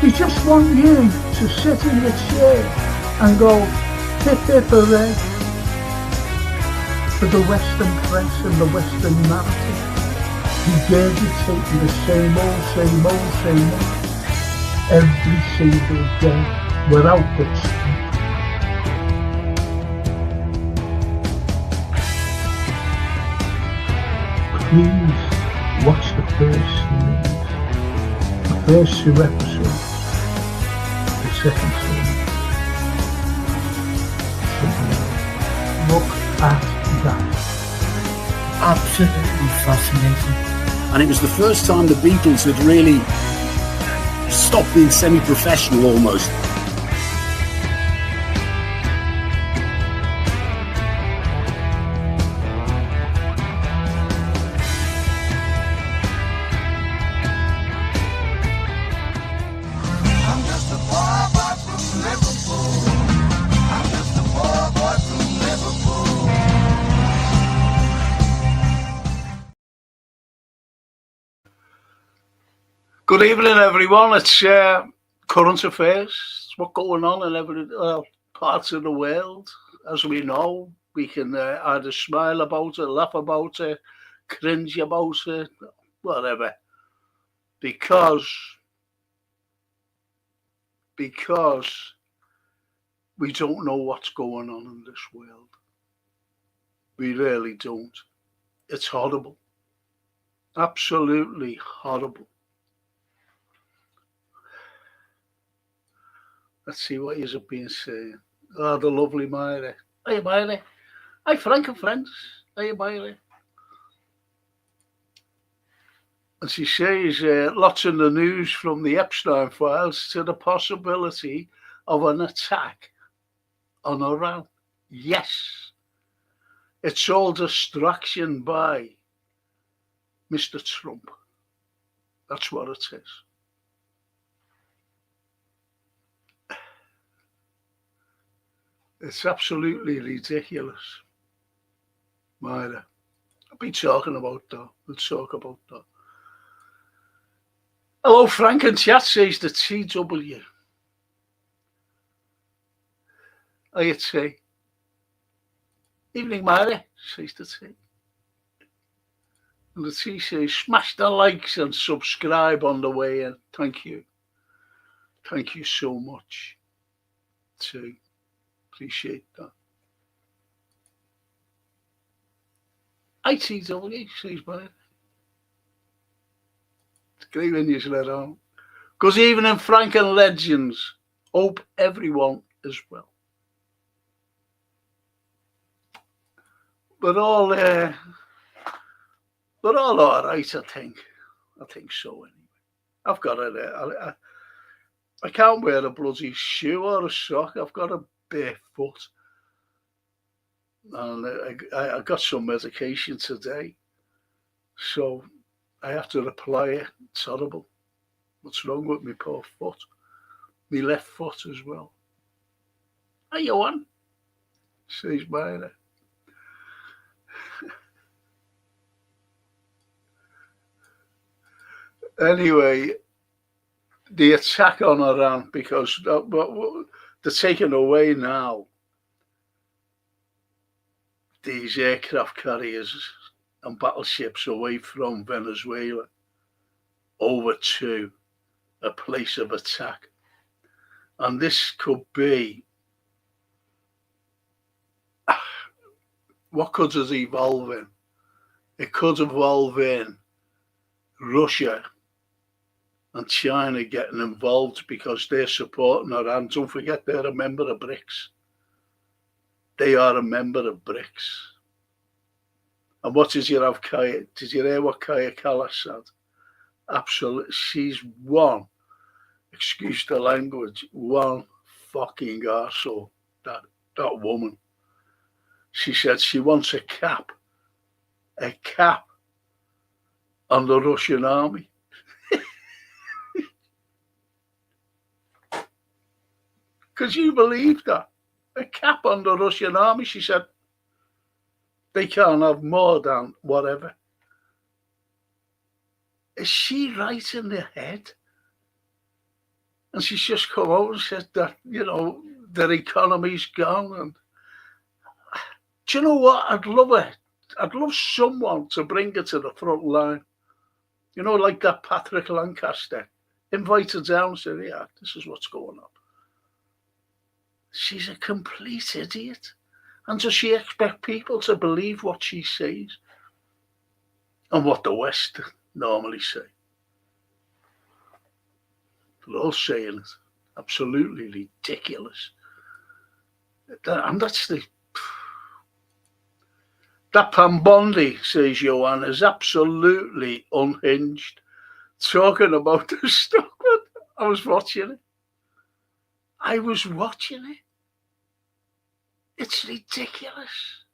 They just want you to sit in your chair and go, hip hip hooray, for the Western press and the Western narrative. Regurgitating the same old, every single day, without question. Please watch the first series, the first 2 episodes, the second series. Look at that. Absolutely fascinating. And it was the first time the Beatles had really stopped being semi-professional almost. Good evening, everyone. It's current affairs. It's what's going on in every parts of the world. As we know, we can either smile about it, laugh about it, cringe about it, whatever. Because we don't know what's going on in this world. We really don't. It's horrible. Absolutely horrible. Let's see what you've been saying. Oh, the lovely Myra. Hey, Myra. Hi, Frank and friends. Hey, Myra. And she says, lots in the news from the Epstein files to the possibility of an attack on Iran. Yes. It's all distraction by Mr. Trump. That's what it is. It's absolutely ridiculous, Myra. I'll be talking about that. We'll talk about that. Hello, Frank in chat, says the TW. Hiya, T. Evening, Myra, says the T. And the T says, smash the likes and subscribe on the way in. Thank you. Thank you so much, T. Appreciate that. ITW, says Myra. It's great when you let on. Good evening, Frank and Legends. Hope everyone is well. We're all all right, I think. I think so anyway. I've got it. I can't wear a bloody shoe or a sock. I've got a bare foot. And I got some medication today. So I have to apply it. It's horrible. What's wrong with my poor foot? My left foot as well. How you on? Says Myra. Anyway, the attack on Iran, because they're taking away now these aircraft carriers and battleships away from Venezuela over to a place of attack. And this could be, what could it evolve in? It could evolve in Russia and China getting involved because they're supporting Iran. Don't forget, they're a member of BRICS. They are a member of BRICS. And what did you have, Kaya? Did you hear what Kaya Kallas said? Absolutely. She's one, excuse the language, one fucking arsehole, that woman. She said she wants a cap on the Russian army. Could you believe that? A cap on the Russian army. She said they can't have more than whatever. Is she right in the head? And she's just come out and said that, their economy's gone. And do you know what? I'd love it. I'd love someone to bring her to the front line. Like that Patrick Lancaster. Invite her down and say, yeah, this is what's going on. She's a complete idiot. And does she expect people to believe what she says? And what the West normally say? They're all saying it. Absolutely ridiculous. And that's that Pambondi, says Johan, is absolutely unhinged. Talking about the stock. I was watching it. It's ridiculous.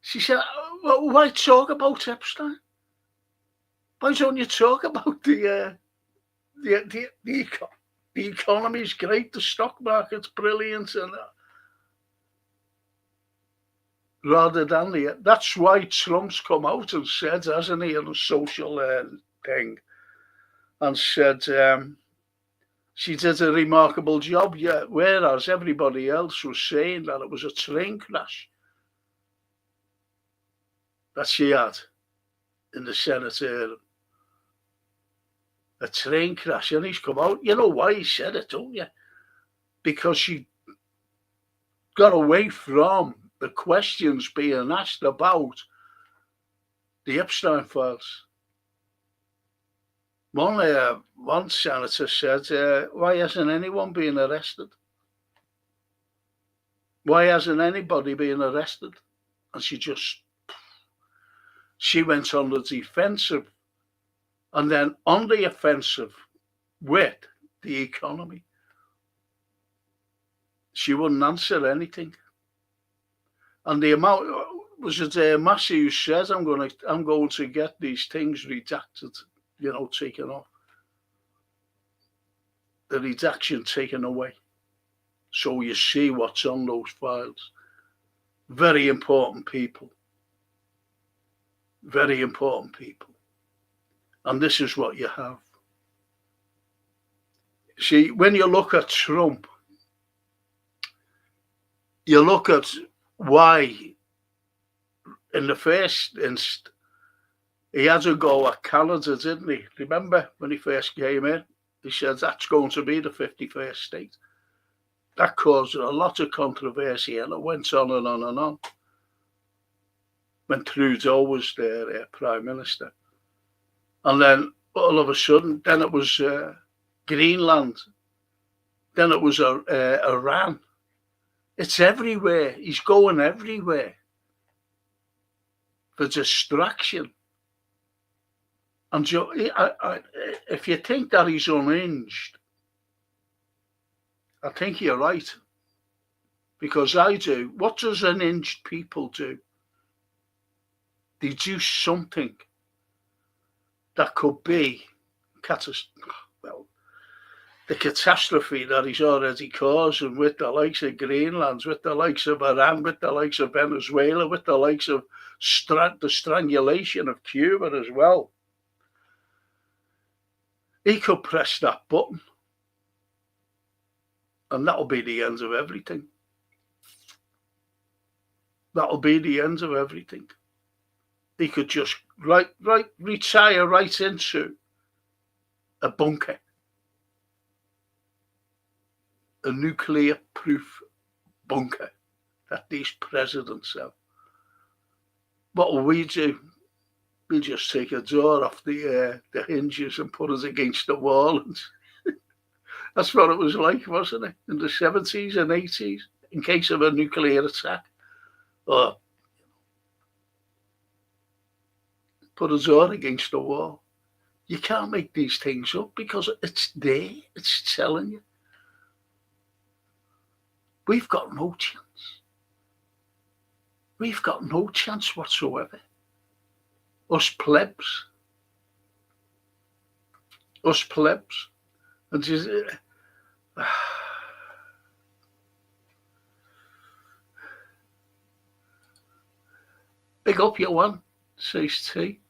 She said, well, why talk about Epstein? Why don't you talk about the economy's great, the stock market's brilliant, and rather than that's why Trump's come out and said, hasn't he, in a social thing, and said she did a remarkable job, yeah, whereas everybody else was saying that it was a train crash that she had in the Senate area. A train crash, and he's come out. You know why he said it, don't you? Because she got away from the questions being asked about the Epstein files. One senator said, why hasn't anyone been arrested? Why hasn't anybody been arrested? And she went on the defensive, and then on the offensive with the economy. She wouldn't answer anything. And the amount, was it Massey who says, I'm going to get these things redacted, taken off. The redaction taken away. So you see what's on those files. Very important people. Very important people. And this is what you have. See, when you look at Trump, you look at why, in the first instance, he had to go at Canada, didn't he? Remember when he first came in? He said that's going to be the 51st state. That caused a lot of controversy, and it went on and on and on. When Trudeau was their Prime Minister. And then all of a sudden, then it was Greenland. Then it was Iran. It's everywhere. He's going everywhere for distraction. And if you think that he's unhinged, I think you're right. Because I do. What does unhinged people do? They do something that could be the catastrophe that he's already causing with the likes of Greenland, with the likes of Iran, with the likes of Venezuela, with the likes of the strangulation of Cuba as well. He could press that button, and that'll be the end of everything. That'll be the end of everything. He could just retire right into a bunker, a nuclear-proof bunker that these presidents have. What will we do? We just take a door off the hinges and put it against the wall. And that's what it was like, wasn't it? In the 70s and 80s, in case of a nuclear attack. Or put a door against the wall. You can't make these things up because it's there. It's telling you. We've got no chance. We've got no chance whatsoever. Us plebs. Us plebs. And just, big up your one, says T.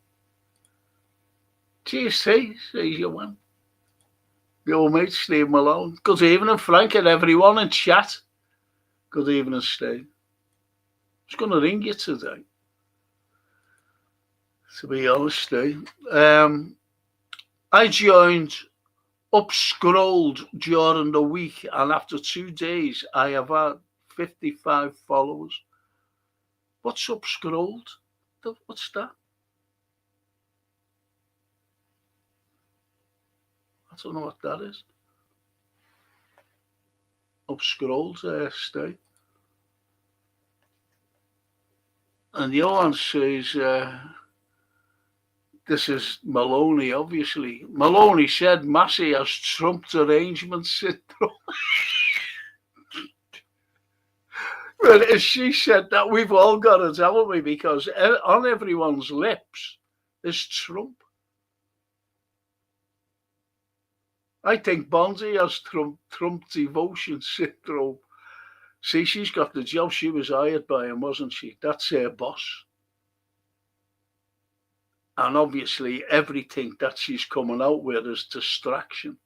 Cheers, T, says your one. The old mate, Steve Malone. Good evening, Frank, and everyone in chat. Good evening, Steve. I was going to ring you today, to be honest, Steve. I joined Upscrolled during the week, and after 2 days, I have had 55 followers. What's Upscrolled? What's that? I don't know what that is. Upscrolled, Steve. And Johan says, this is Maloney, obviously. Maloney said Massey has trumped arrangement syndrome. Well, as she said that, we've all got it, haven't we? Because on everyone's lips is Trump. I think Bonzi has Trump devotion syndrome. See, she's got the job. She was hired by him, wasn't she? That's her boss. And obviously, everything that she's coming out with is distraction.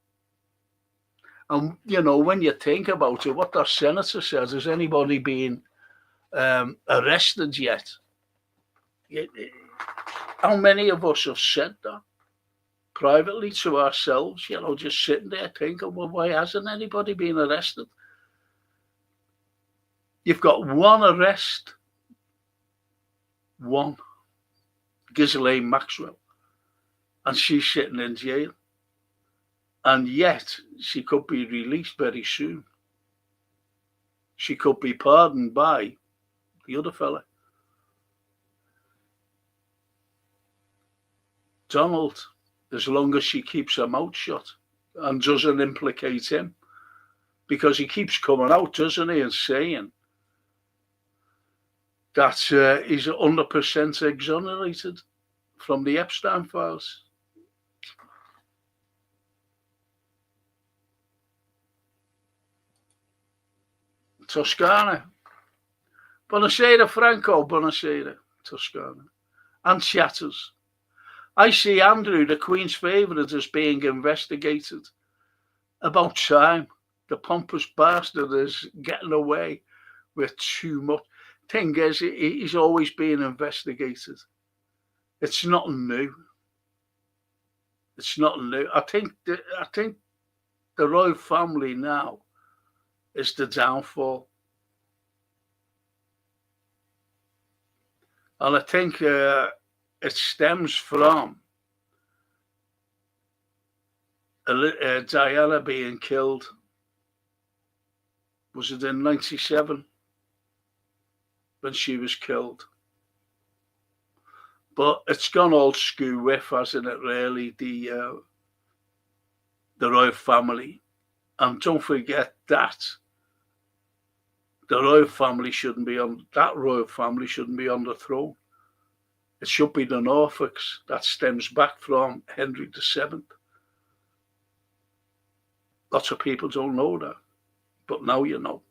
And, you know, when you think about it, what the senator says, has anybody been arrested yet? How many of us have said that privately to ourselves, you know, just sitting there thinking, well, why hasn't anybody been arrested? You've got one arrest, one, Ghislaine Maxwell, and she's sitting in jail. And yet she could be released very soon. She could be pardoned by the other fella. Donald, as long as she keeps her mouth shut and doesn't implicate him. Because he keeps coming out, doesn't he, and saying that he's 100% exonerated from the Epstein files. Toscana. Buonasera, Franco. Buonasera, Toscana. And chatters. I see Andrew, the Queen's favourite, is being investigated. About time. The pompous bastard is getting away with too much. Thing is, he's always being investigated. It's not new. It's not new. I think the royal family now is the downfall. And I think it stems from Diana being killed. Was it in 97 when she was killed? But it's gone old school with, hasn't it, really, the royal family. And don't forget that the royal family shouldn't be on the throne. It should be the Norfolks. That stems back from Henry VII. Lots of people don't know that, but now you know.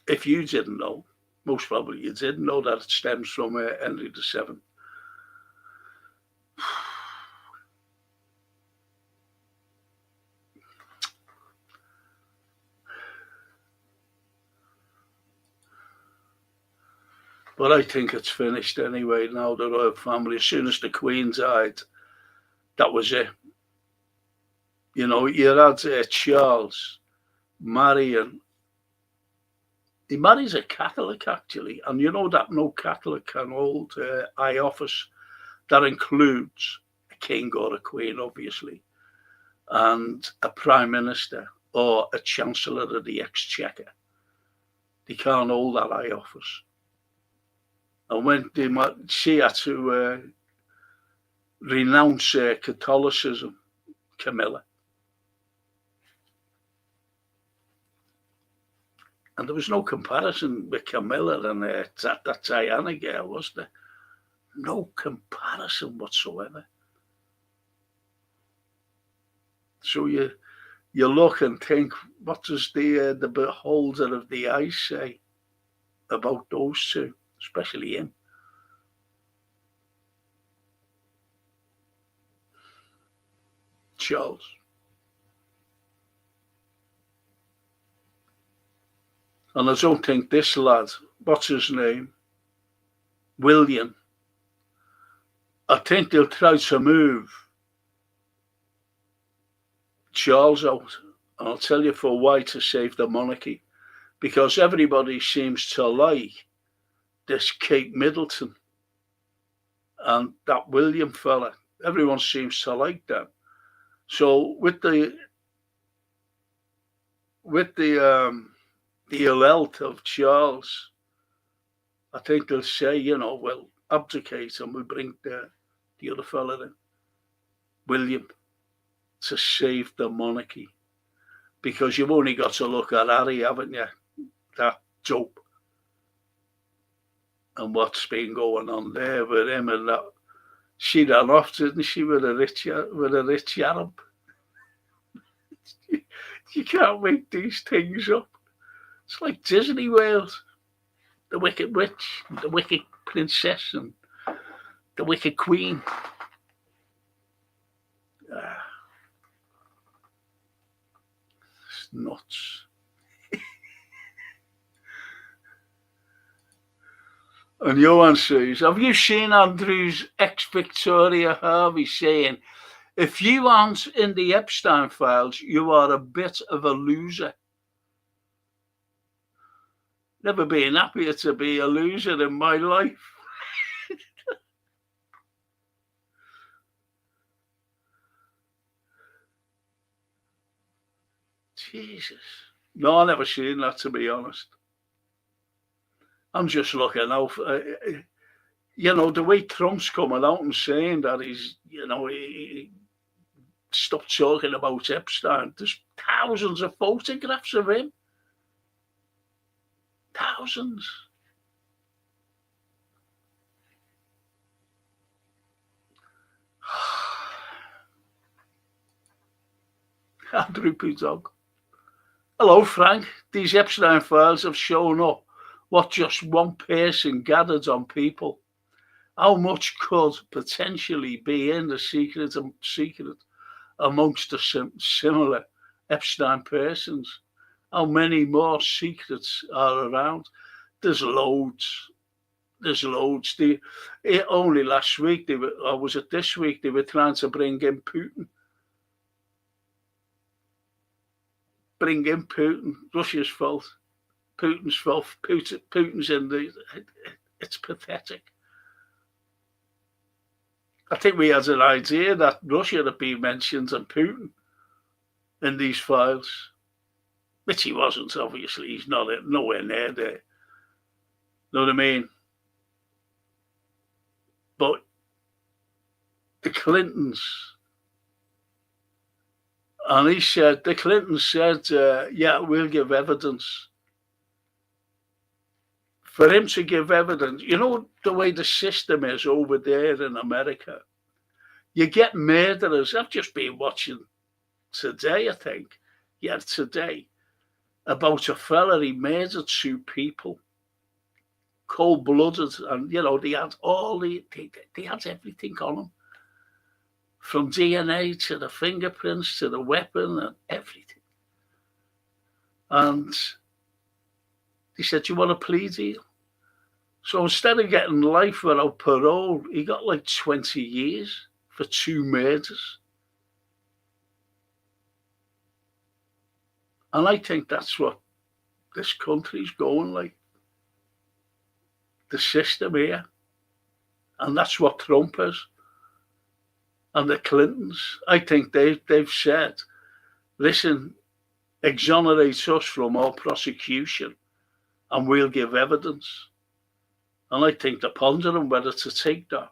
If you didn't know, most probably you didn't know that it stems from Henry VII. But I think it's finished anyway now, the royal family. As soon as the Queen died, that was it. You know, you had Charles marrying. He marries a Catholic, actually. And you know that no Catholic can hold high office. That includes a king or a queen, obviously, and a prime minister or a chancellor of the exchequer. They can't hold that high office. And when she had to renounce Catholicism, Camilla. And there was no comparison with Camilla and that Diana girl, was there? No comparison whatsoever. So you look and think, what does the beholder of the eye say about those two, especially him? Charles. And I don't think this lad, what's his name, William, I think they'll try to move Charles out. And I'll tell you for why, to save the monarchy. Because everybody seems to like this Kate Middleton and that William fella. Everyone seems to like them. So with the health of Charles, I think they'll say, we'll abdicate and we'll bring the other fella in, William, to save the monarchy. Because you've only got to look at Harry, haven't you? That dope. And what's been going on there with him and that. She ran off, didn't she, with a rich Arab? You can't make these things up. It's like Disney World. The Wicked Witch, the Wicked Princess, and the Wicked Queen. It's nuts. And Johan says, have you seen Andrew's ex-Victoria Harvey saying, if you aren't in the Epstein files, you are a bit of a loser? Never been happier to be a loser in my life. Jesus. No, I've never seen that, to be honest. I'm just looking out for, the way Trump's coming out and saying that he stopped talking about Epstein. There's thousands of photographs of him. Thousands. Andrew P. Dog. Hello, Frank. These Epstein files have shown up what just one person gathered on people. How much could potentially be in the secret amongst the similar Epstein persons? How many more secrets are around? There's loads. Only last week, or was it this week, they were trying to bring in Putin. Russia's fault. Putin's fault. Putin's in the. It's pathetic. I think we had an idea that Russia had been mentioned and Putin in these files, which he wasn't. Obviously, he's nowhere near there. Know what I mean? But the Clintons. And the Clintons said, yeah, we'll give evidence. For him to give evidence, the way the system is over there in America, you get murderers. I've just been watching today, I think, today, about a fella, he murdered 2 people, cold-blooded, and, they had they had everything on them. From DNA to the fingerprints to the weapon and everything. And he said, you want a plea deal? So instead of getting life without parole, he got like 20 years for 2 murders. And I think that's what this country's going like. The system here. And that's what Trump is. And the Clintons, I think they've said, listen, exonerate us from all prosecution and we'll give evidence. And I think they're pondering whether to take that.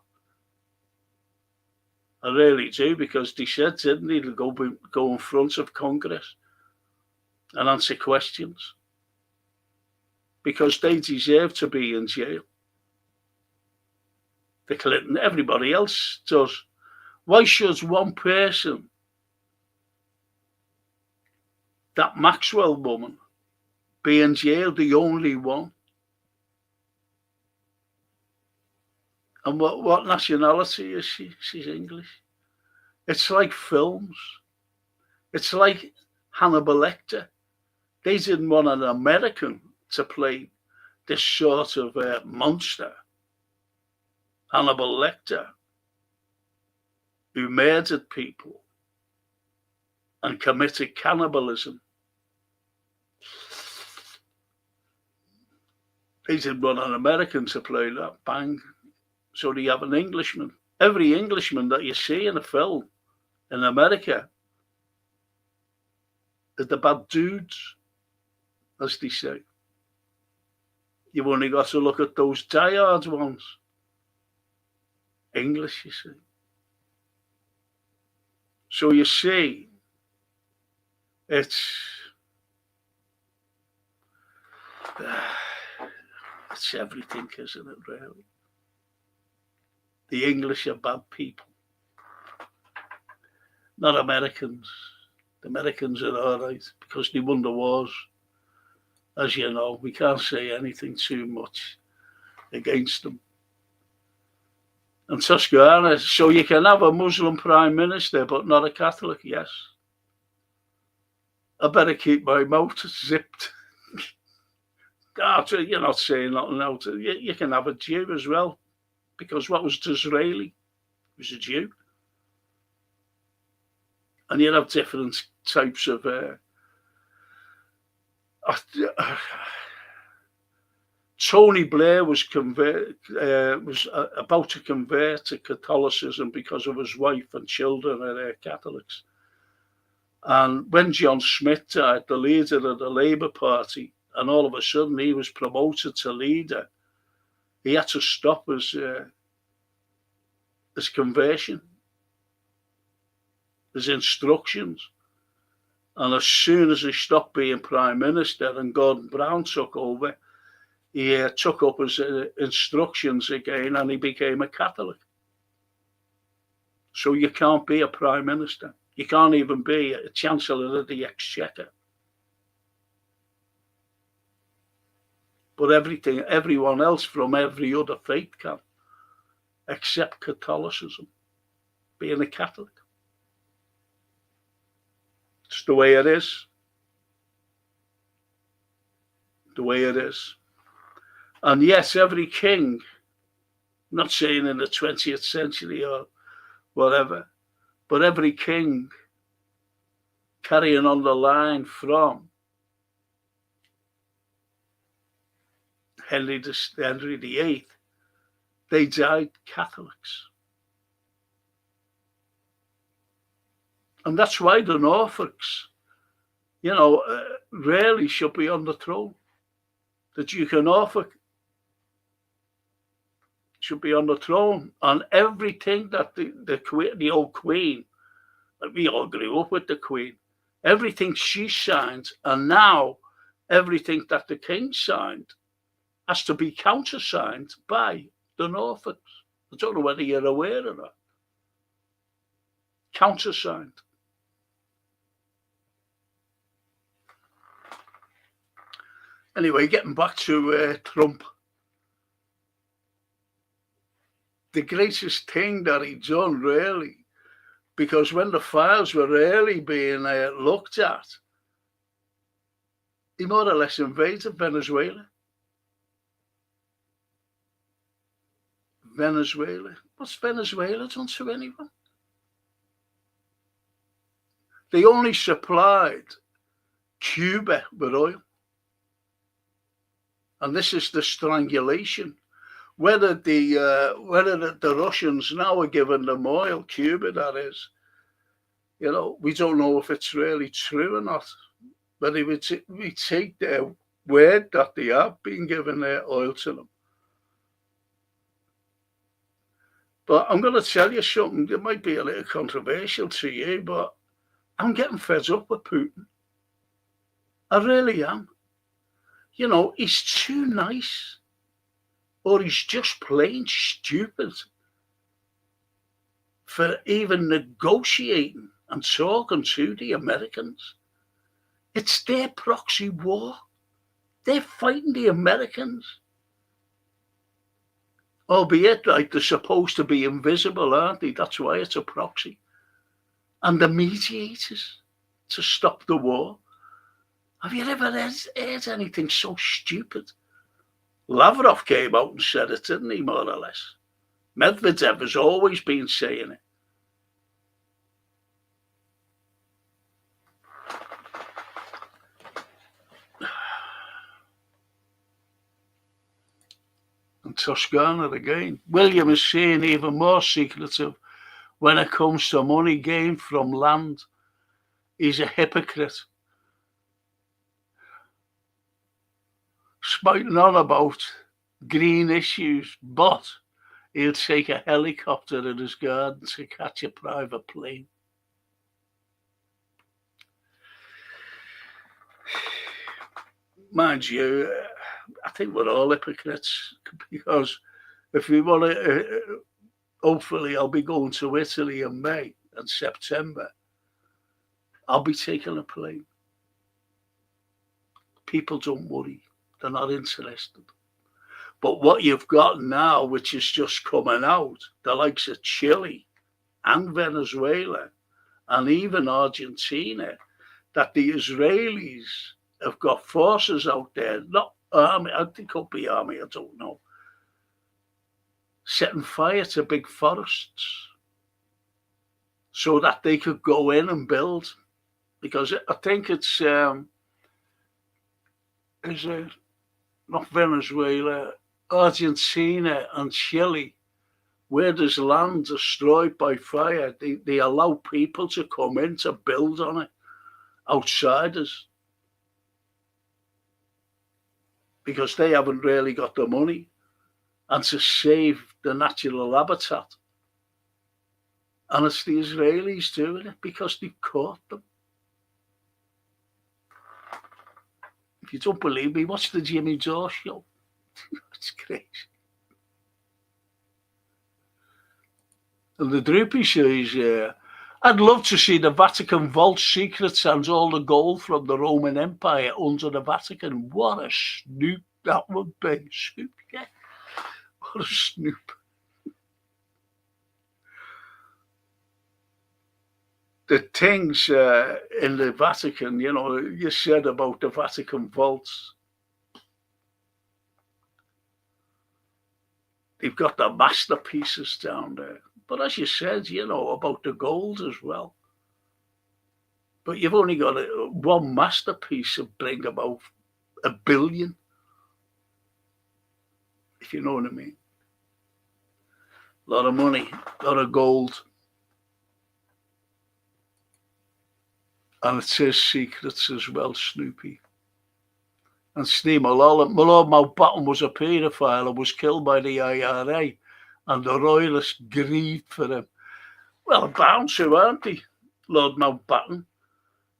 I really do, because they said, didn't they, to go in front of Congress and answer questions. Because they deserve to be in jail. The Clinton, everybody else does. Why should one person, that Maxwell woman, be in jail, the only one? And what nationality is she? She's English. It's like films. It's like Hannibal Lecter. They didn't want an American to play this sort of monster, Hannibal Lecter, who murdered people and committed cannibalism. They didn't want an American to play that, bang. So they have an Englishman. Every Englishman that you see in a film in America is the bad dudes, as they say. You've only got to look at those die-hard ones. English, you see. So you see, it's everything, isn't it, really? The English are bad people. Not Americans. The Americans are all right because they won the wars. As you know, we can't say anything too much against them. And Toscana, so you can have a Muslim prime minister, but not a Catholic, yes. I better keep my mouth zipped. You're not saying nothing else. You can have a Jew as well, because what was Disraeli? He was a Jew. And you have different types of... Tony Blair was about to convert to Catholicism because of his wife and children are Catholics. And when John Smith died, the leader of the Labour Party, and all of a sudden he was promoted to leader, he had to stop his conversion, his instructions. And as soon as he stopped being Prime Minister and Gordon Brown took over, he took up his instructions again and he became a Catholic. So you can't be a Prime Minister. You can't even be a Chancellor of the Exchequer. But everyone else from every other faith can, except Catholicism, being a Catholic. It's the way it is. The way it is. And yes, every king, I'm not saying in the 20th century or whatever, but every king carrying on the line from Henry VIII, they died Catholics. And that's why the Norfolks, really should be on the throne. The Duke of Norfolk should be on the throne, and everything that the old Queen, we all grew up with the Queen, everything she signed, and now everything that the King signed has to be countersigned by the Norfolks. I don't know whether you're aware of that. Countersigned. Anyway, getting back to Trump. The greatest thing that he done, really, because when the files were really being looked at, he more or less invaded Venezuela. Venezuela. What's Venezuela done to anyone? They only supplied Cuba with oil. And this is the strangulation. Whether the Russians now are giving them oil, Cuba that is, we don't know if it's really true or not. But we take their word that they have been giving their oil to them. But I'm going to tell you something that might be a little controversial to you, but I'm getting fed up with Putin. I really am. He's too nice, or he's just plain stupid for even negotiating and talking to the Americans. It's their proxy war. They're fighting the Americans. Albeit, like, they're supposed to be invisible, aren't they? That's why it's a proxy. And the mediators to stop the war. Have you ever heard anything so stupid? Lavrov came out and said it, didn't he, more or less? Medvedev has always been saying it. And Toscana again. William is saying even more secretive when it comes to money gained from land. He's a hypocrite. Spouting on about green issues, but he'll take a helicopter in his garden to catch a private plane. Mind you, I think we're all hypocrites, because if we want to, hopefully I'll be going to Italy in May and September. I'll be taking a plane. People don't worry. They're not interested. But what you've got now, which is just coming out, the likes of Chile and Venezuela and even Argentina, that the Israelis have got forces out there, not army, I think it could be army, I don't know, setting fire to big forests so that they could go in and build. Because I think it's not Venezuela, Argentina and Chile, where there's land destroyed by fire, they allow people to come in to build on it, outsiders, because they haven't really got the money, and to save the natural habitat. And it's the Israelis doing it because they've caught them. If you don't believe me, watch the Jimmy Dore show. It's crazy. And the Droopy says, I'd love to see the Vatican vault secrets and all the gold from the Roman Empire under the Vatican. What a snoop that would be. Snoop, yeah. What a snoop. The things in the Vatican, you know, you said about the Vatican vaults. They've got the masterpieces down there. But as you said, you know, about the gold as well. But you've only got one masterpiece to bring about $1 billion, if you know what I mean. A lot of money, a lot of gold. And it says secrets as well, Snoopy. And Steve Malone Mountbatten was a paedophile and was killed by the IRA, and the royalists grieved for him. Well, bound to, aren't they, Lord Mountbatten?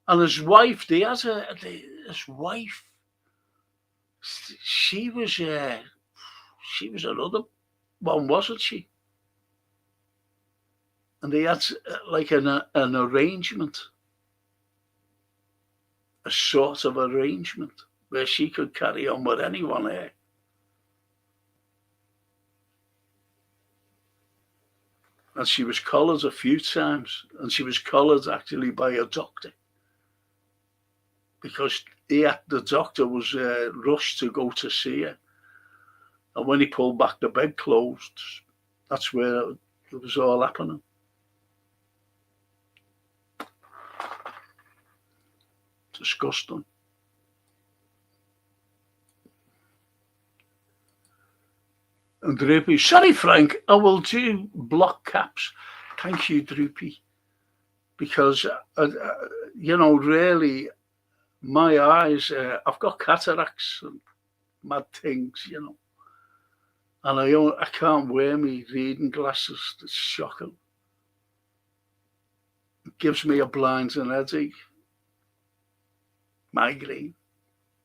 And his wife, his wife, she was another one, wasn't she? And they had like an arrangement, a sort of arrangement where she could carry on with anyone here. And she was collared a few times, and she was collared actually by a doctor, because the doctor was rushed to go to see her. And when he pulled back the bedclothes, that's where it was all happening. Disgusting. And Droopy, sorry Frank, I will do block caps. Thank you, Droopy. Because, you know, really, my eyes, I've got cataracts and mad things, you know. And I can't wear me reading glasses. It's shocking. It gives me a blind and headache. Migraine.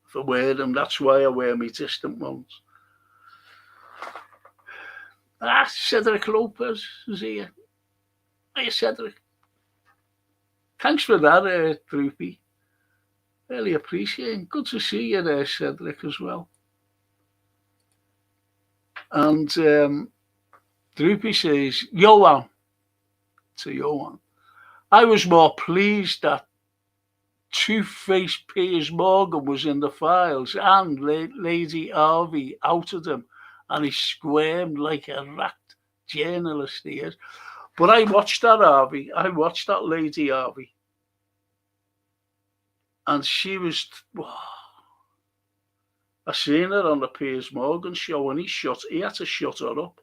If I wear them, that's why I wear me distant ones. Cedric Lopez is here. Hiya, Cedric. Thanks for that, Droopy. Really appreciate it. Good to see you there, Cedric, as well. And Droopy says, Johan, to Johan, I was more pleased that Two-Face Piers Morgan was in the files, and Lady Harvey outed him, and he squirmed like a rat. Journalist he is. But I watched that Harvey. I watched that Lady Harvey. And she was... I seen her on the Piers Morgan show, and he had to shut her up.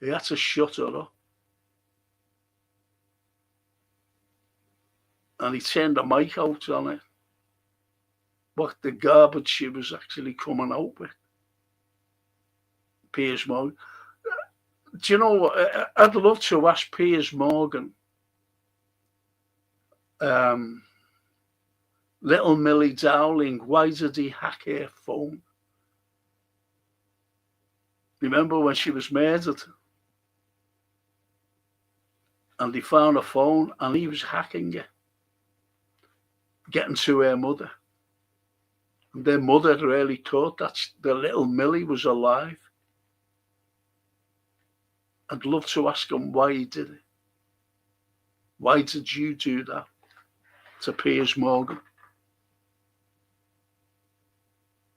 He had to shut her up. And he turned the mic out on it. What the garbage she was actually coming out with. Piers Morgan. Do you know what? I'd love to ask Piers Morgan, little Millie Dowling, why did he hack her phone? Remember when she was murdered? And he found a phone and he was hacking it, getting to her mother. And their mother really thought that the little Millie was alive. I'd love to ask him why he did it. Why did you do that to Piers Morgan?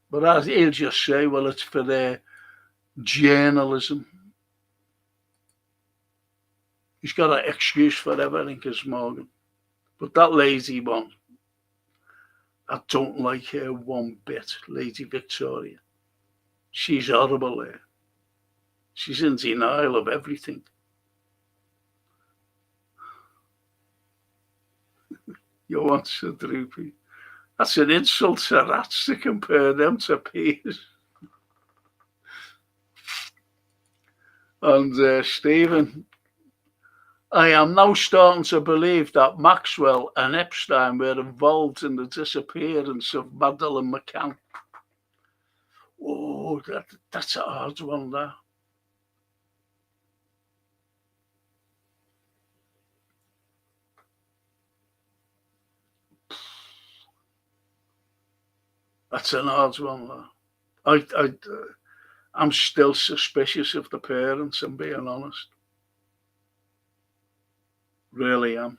But he'll just say, well, it's for their journalism. He's got an excuse for everything, is Morgan. But that lazy one, I don't like her one bit, Lady Victoria. She's horrible there. She's in denial of everything. You want so droopy. That's an insult to rats to compare them to Piers. And Stephen, I am now starting to believe that Maxwell and Epstein were involved in the disappearance of Madeleine McCann. Oh, that's a hard one, that. That's an hard one, that. I'm still suspicious of the parents, I'm being honest. Really am.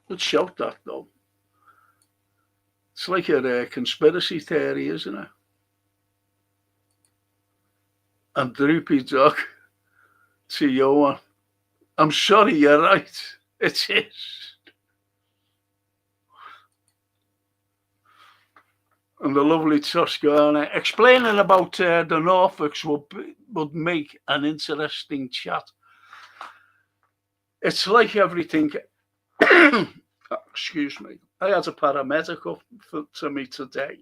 Let's shout that, though. It's like a conspiracy theory, isn't it? And Droopy Dog to Johan. I'm sorry, you're right. It is. And the lovely Toscana explaining about the Norfolks would make an interesting chat. It's like everything. Excuse me. I had a paramedic to me today,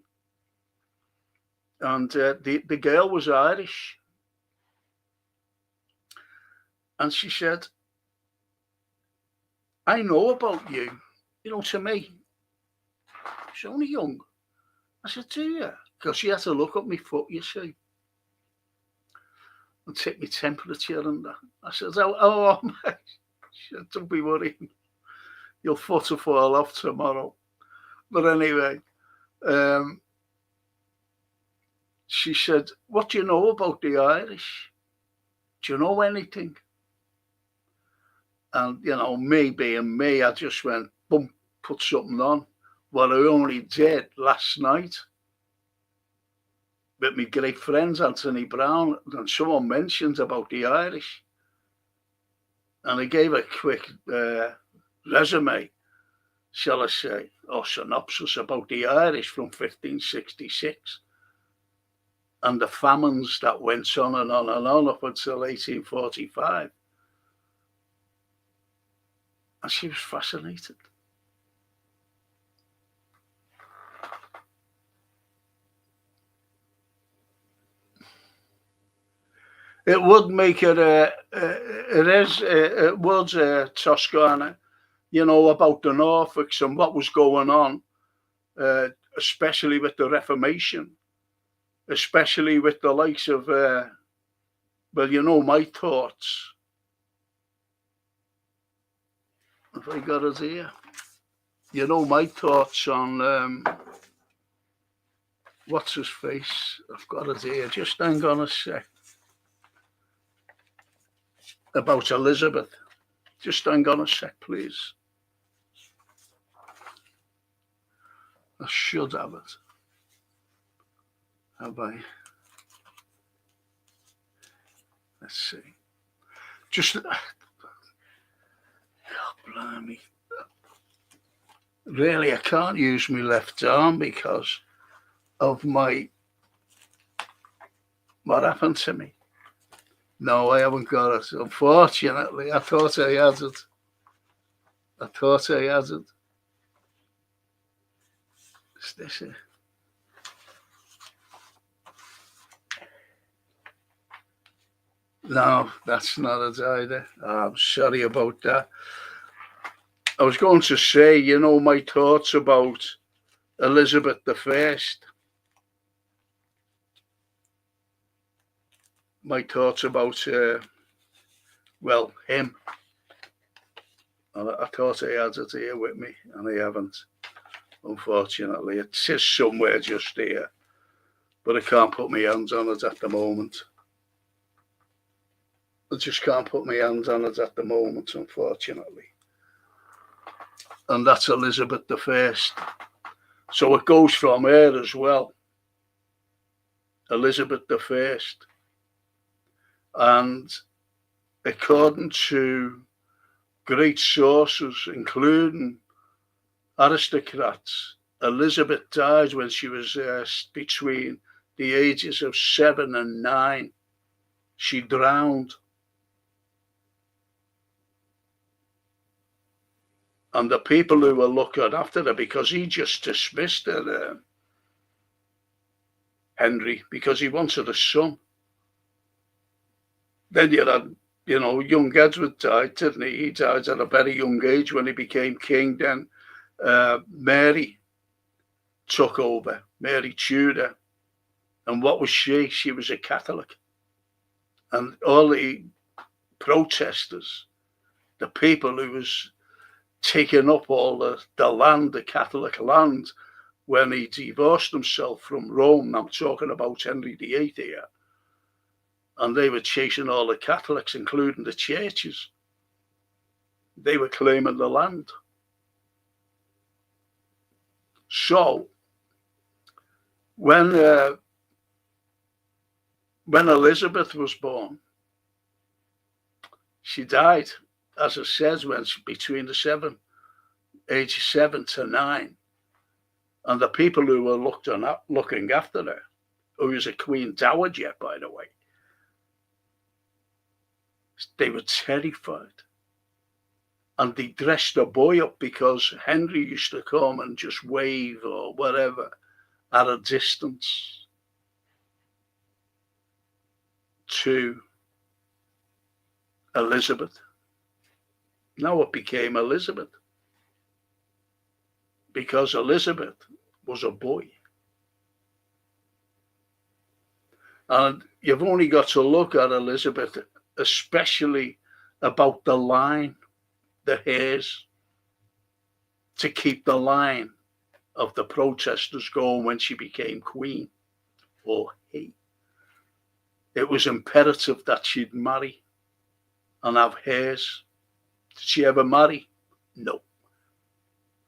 and the girl was Irish, and she said, "I know about you, to me." She's only young. I said, do you? Because she had to look at my foot, you see, and take my temperature and that. I said, oh mate. She said, don't be worrying. Your foot will fall off tomorrow. But anyway, she said, what do you know about the Irish? Do you know anything? And, me being me, I just went, boom, put something on. What I only did last night with my great friends, Anthony Brown, and someone mentioned about the Irish. And I gave a quick resume, shall I say, or synopsis about the Irish from 1566 and the famines that went on and on and on up until 1845. And she was fascinated. It would make it, it was Toscana, about the Norfolks and what was going on, especially with the Reformation, especially with the likes of, my thoughts. Have I got it here? My thoughts on, what's his face? I've got it here. Just hang on a sec. about Elizabeth. Just hang on a sec, please. I should have it. Have I? Let's see. Just, oh, blimey. Really, I can't use my left arm because of what happened to me. No, I haven't got it. Unfortunately, I thought I had it. Is this it? No, that's not it either. I'm sorry about that. I was going to say, my thoughts about Elizabeth I. My thoughts about, him. I thought I had it here with me, and I haven't. Unfortunately, it is somewhere just here, but I can't put my hands on it at the moment. I just can't put my hands on it at the moment, unfortunately. And that's Elizabeth I. So it goes from her as well. Elizabeth I. And according to great sources, including aristocrats, Elizabeth died when she was between the ages of 7 and 9. She drowned. And the people who were looking after her, because he just dismissed her, Henry, because he wanted a son. Then you had, young Edward died, didn't he? He died at a very young age when he became king. Then Mary took over, Mary Tudor. And what was she? She was a Catholic. And all the protesters, the people who was taking up all the land, the Catholic land, when he divorced himself from Rome. I'm talking about Henry VIII here. And they were chasing all the Catholics, including the churches. They were claiming the land. So, when Elizabeth was born, she died, as it says, when she, between the age 7 to 9. And the people who were looking after her, who was a Queen Dowager, by the way, they were terrified. And they dressed the boy up because Henry used to come and just wave or whatever at a distance to Elizabeth. Now it became Elizabeth because Elizabeth was a boy. And you've only got to look at Elizabeth, especially about the line, the hairs, to keep the line of the protesters going when she became queen, or he. It was imperative that she'd marry and have heirs. Did she ever marry? No.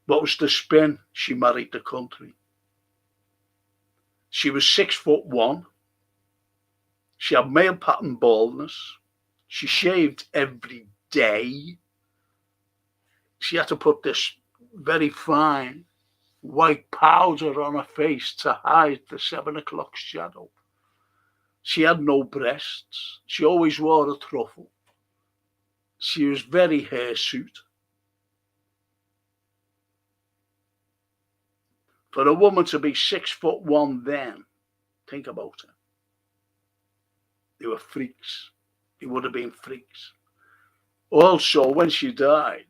What was the spin? She married the country. She was 6'1". She had male pattern baldness. She shaved every day. She had to put this very fine white powder on her face to hide the 7 o'clock shadow. She had no breasts. She always wore a truffle. She was very hirsute. For a woman to be 6'1" then, think about it. They were freaks. They would have been freaks. Also, when she died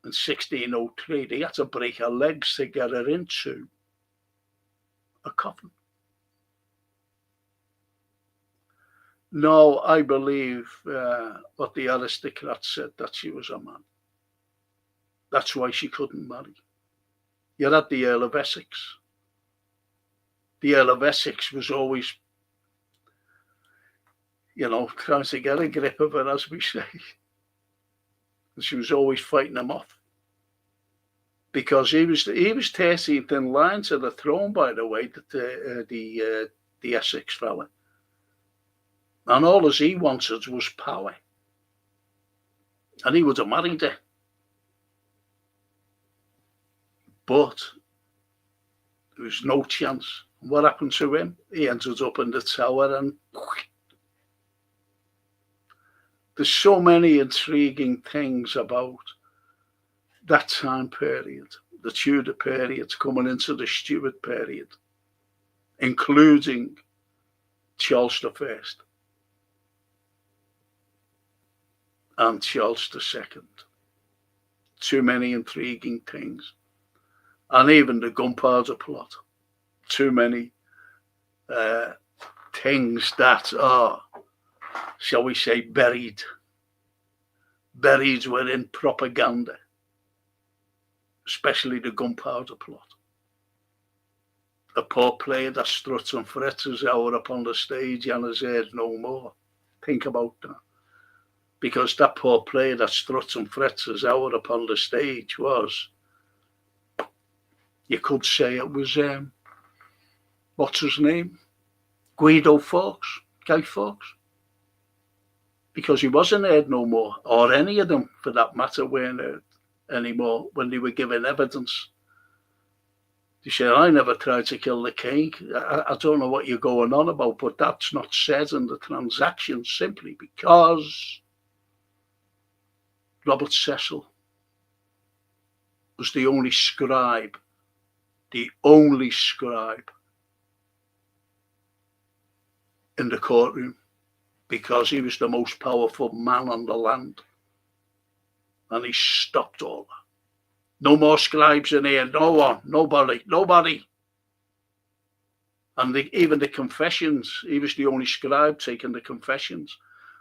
in 1603, they had to break her legs to get her into a coffin. No, I believe what the aristocrats said, that she was a man. That's why she couldn't marry. You had the Earl of Essex. The Earl of Essex was always, trying to get a grip of her, as we say. And she was always fighting him off. Because he was 13th in line to the throne, by the way, the Essex fella. And all as he wanted was power. And he would have married her. But there was no chance. What happened to him? He ended up in the Tower, and there's so many intriguing things about that time period, the Tudor period coming into the Stuart period, including Charles I and Charles II. Too many intriguing things. And even the Gunpowder Plot. Too many things that are, shall we say, buried within propaganda, especially the Gunpowder Plot. A poor player that struts and frets his hour upon the stage and is heard no more. Think about that. Because that poor player that struts and frets his hour upon the stage was, you could say it was, what's his name? Guy Fawkes. Because he wasn't heard no more, or any of them, for that matter, weren't heard anymore when they were giving evidence. They said, I never tried to kill the king. I don't know what you're going on about, but that's not said in the transaction simply because Robert Cecil was the only scribe in the courtroom, because he was the most powerful man on the land. And he stopped all that. No more scribes in here, no one, nobody. And even the confessions, he was the only scribe taking the confessions.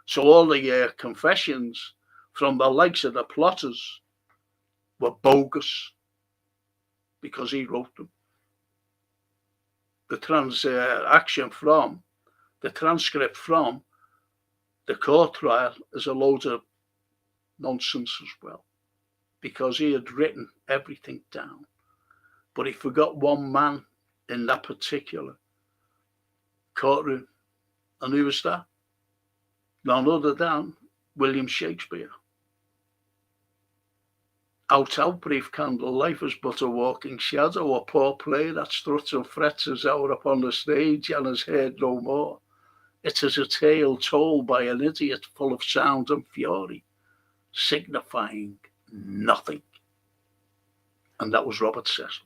So all the confessions from the likes of the plotters were bogus because he wrote them. The transcript from the court trial is a load of nonsense as well, because he had written everything down. But he forgot one man in that particular courtroom. And who was that? None other than William Shakespeare. Out, brief candle, life is but a walking shadow, a poor play that struts and frets his hour upon the stage and is heard no more. It is a tale told by an idiot full of sound and fury, signifying nothing. And that was Robert Cecil.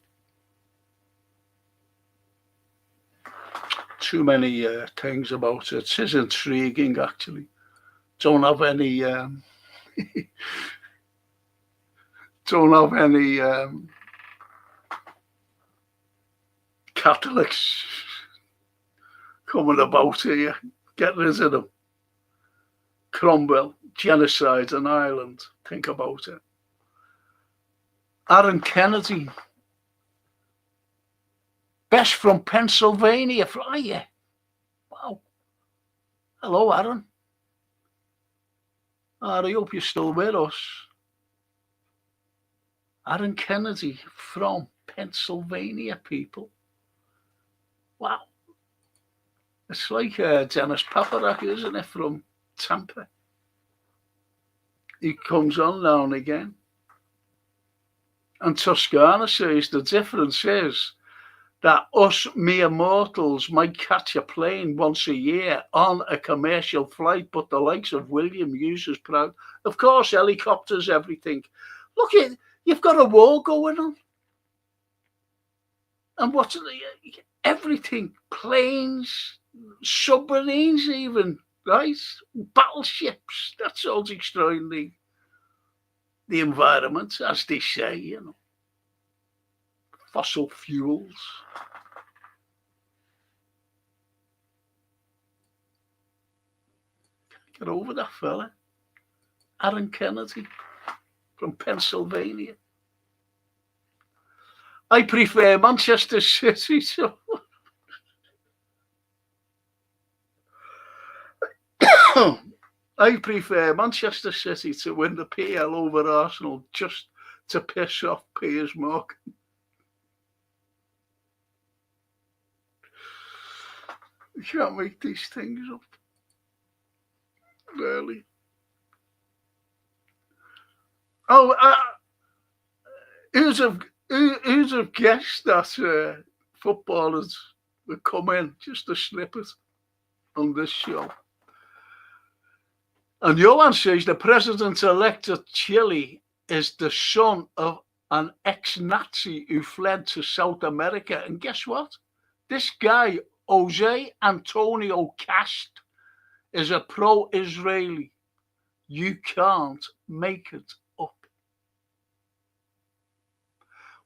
Too many things about it. It is intriguing, actually. Don't have any Catholics coming about here. Get rid of them. Cromwell, genocide in Ireland. Think about it. Aaron Kennedy, best from Pennsylvania. Are you? Wow. Hello, Aaron. I hope you're still with us. Aaron Kennedy from Pennsylvania, people. Wow. It's like Dennis Paparak, isn't it, from Tampa? He comes on now and again. And Toscana says the difference is that us mere mortals might catch a plane once a year on a commercial flight, but the likes of William uses proud. Of course, helicopters, everything. Look, you've got a war going on. And what's everything? Planes, submarines even, right? Battleships. That's all destroying the environment, as they say, you know. Fossil fuels. Get over that fella. Aaron Kennedy from Pennsylvania. I prefer Manchester City, so I prefer Manchester City to win the PL over Arsenal just to piss off Piers Morgan. You can't make these things up, really. Oh, who'd have guessed that footballers would come in just a snippet on this show? And Johan says the president-elect of Chile is the son of an ex-Nazi who fled to South America. And guess what? This guy, Jose Antonio Cast, is a pro-Israeli. You can't make it up.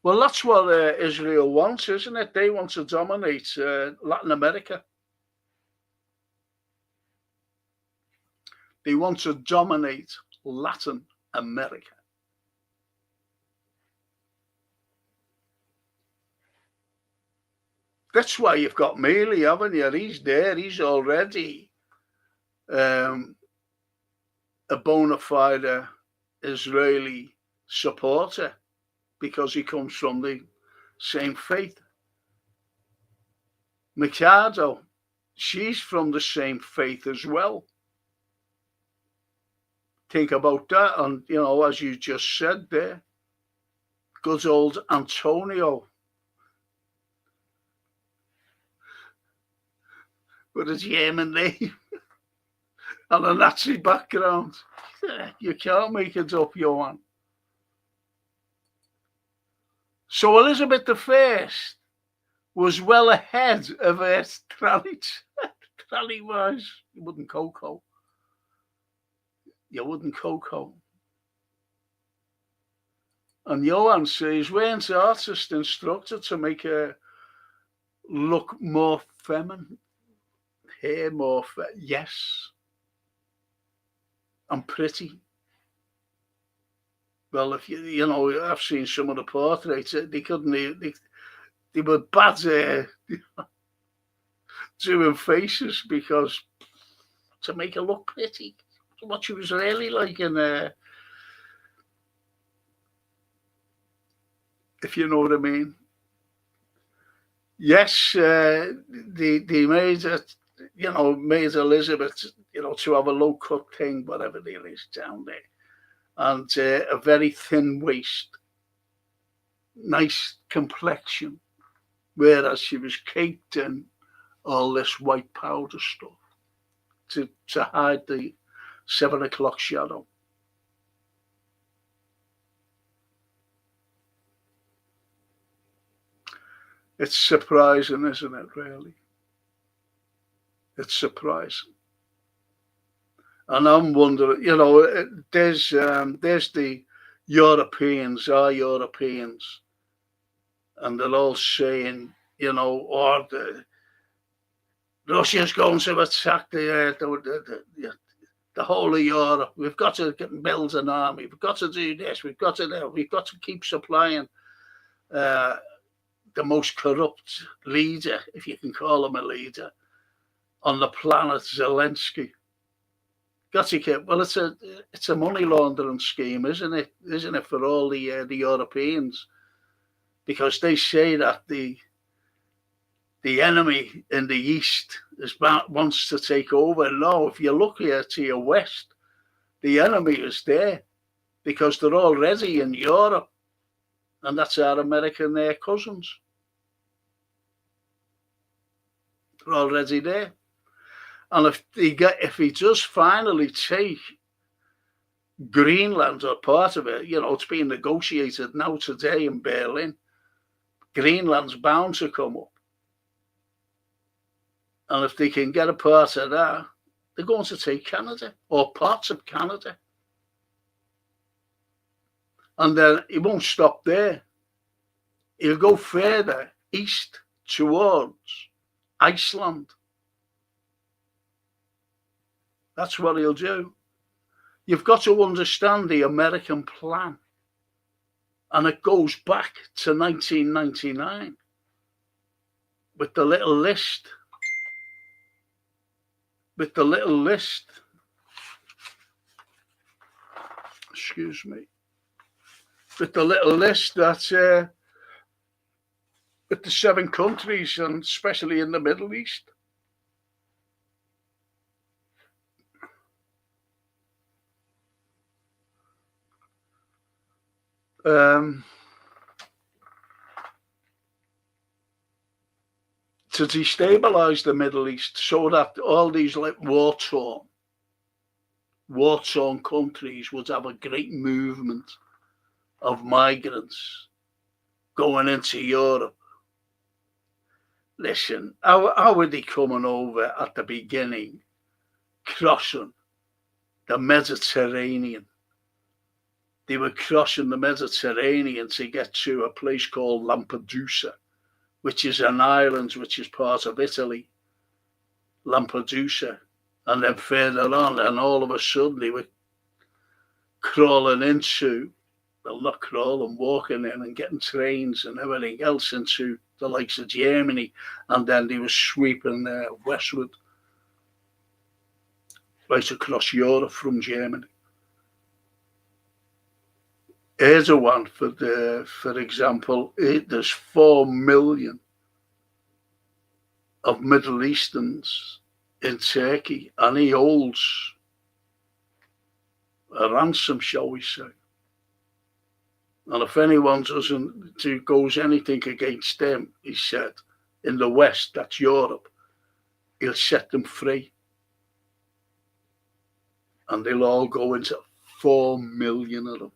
Well, that's what Israel wants, isn't it? They want to dominate Latin America. They want to dominate Latin America. That's why you've got Mealy, haven't you? He's there. He's already a bona fide Israeli supporter because he comes from the same faith. Mikado, she's from the same faith as well. Think about that. And, you know, as you just said there, good old Antonio. With a German name and a Nazi background. You can't make it up, Johan. So Elizabeth I was well ahead of her tranny-wise. You wouldn't cocoa. You wouldn't cocoa. And Johan says, weren't artists instructed to make her look more feminine? Hair more, yes. And pretty. Well, if you know, I've seen some of the portraits. They couldn't. They were bad doing faces because to make her look pretty. What she was really like in if you know what I mean. Yes, they made it. You know, made Elizabeth, you know, to have a low cut thing, whatever it is down there, and a very thin waist, nice complexion, whereas she was caked in all this white powder stuff to hide the 7 o'clock shadow. It's surprising, isn't it, really? It's surprising. And I'm wondering, you know, there's the Europeans, our Europeans, and they're all saying, you know, or Russia's going to attack the whole of Europe. We've got to build an army. We've got to do this. We've got to keep supplying the most corrupt leader, if you can call him a leader, on the planet, Zelensky. Got to keep. Well, it's a money laundering scheme, isn't it? Isn't it, for all the Europeans? Because they say that the enemy in the east wants to take over. No, if you look here to your west, the enemy is there because they're already in Europe, and that's our American cousins. They're already there. And if he does finally take Greenland or part of it, you know, it's being negotiated now today in Berlin. Greenland's bound to come up. And if they can get a part of that, they're going to take Canada or parts of Canada. And then he won't stop there. He'll go further east towards Iceland. That's what he'll do. You've got to understand the American plan. And it goes back to 1999 with the little list. excuse me, with the little list that's with the 7 countries, and especially in the Middle East. To destabilize the Middle East so that all these like war-torn countries would have a great movement of migrants going into Europe. Listen, how were they coming over at the beginning, crossing the Mediterranean? They were crossing the Mediterranean to get to a place called Lampedusa, which is an island which is part of Italy, Lampedusa. And then further on, and all of a sudden they were crawling into, well, not crawling, walking in and getting trains and everything else into the likes of Germany. And then they were sweeping westward, right across Europe from Germany. Here's a one for example, there's 4 million of Middle Easterns in Turkey, and he holds a ransom, shall we say. And if anyone goes anything against them, he said, in the West, that's Europe, he'll set them free. And they'll all go into 4 million of them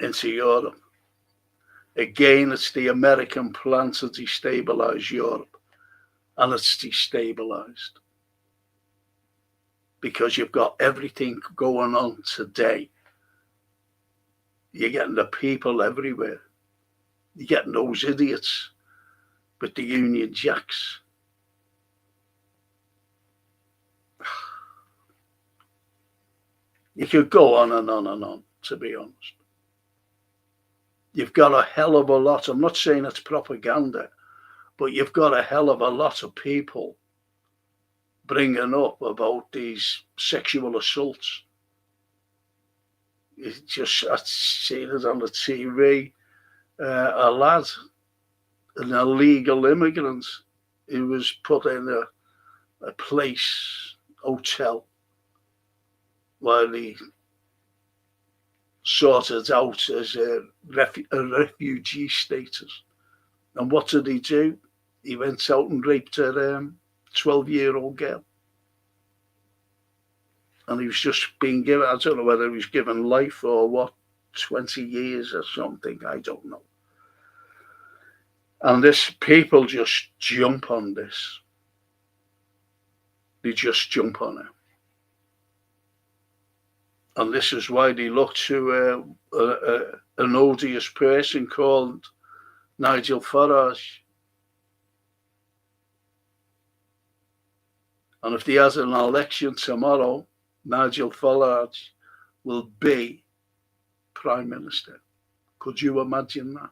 into Europe. Again, it's the American plan to destabilize Europe, and it's destabilized because you've got everything going on today. You're getting the people everywhere. You're getting those idiots with the Union Jacks. You could go on and on and on, to be honest. You've got a hell of a lot. I'm not saying it's propaganda, but you've got a hell of a lot of people bringing up about these sexual assaults. I've seen it on the TV. A lad, an illegal immigrant, who was put in a place, hotel, while he sorted out as a refugee status. And what did he do? He went out and raped a 12-year-old girl. And he was just being given, I don't know whether he was given life or what, 20 years or something, I don't know. And this people just jump on this. They just jump on it. And this is why they look to an odious person called Nigel Farage. And if he has an election tomorrow, Nigel Farage will be Prime Minister. Could you imagine that?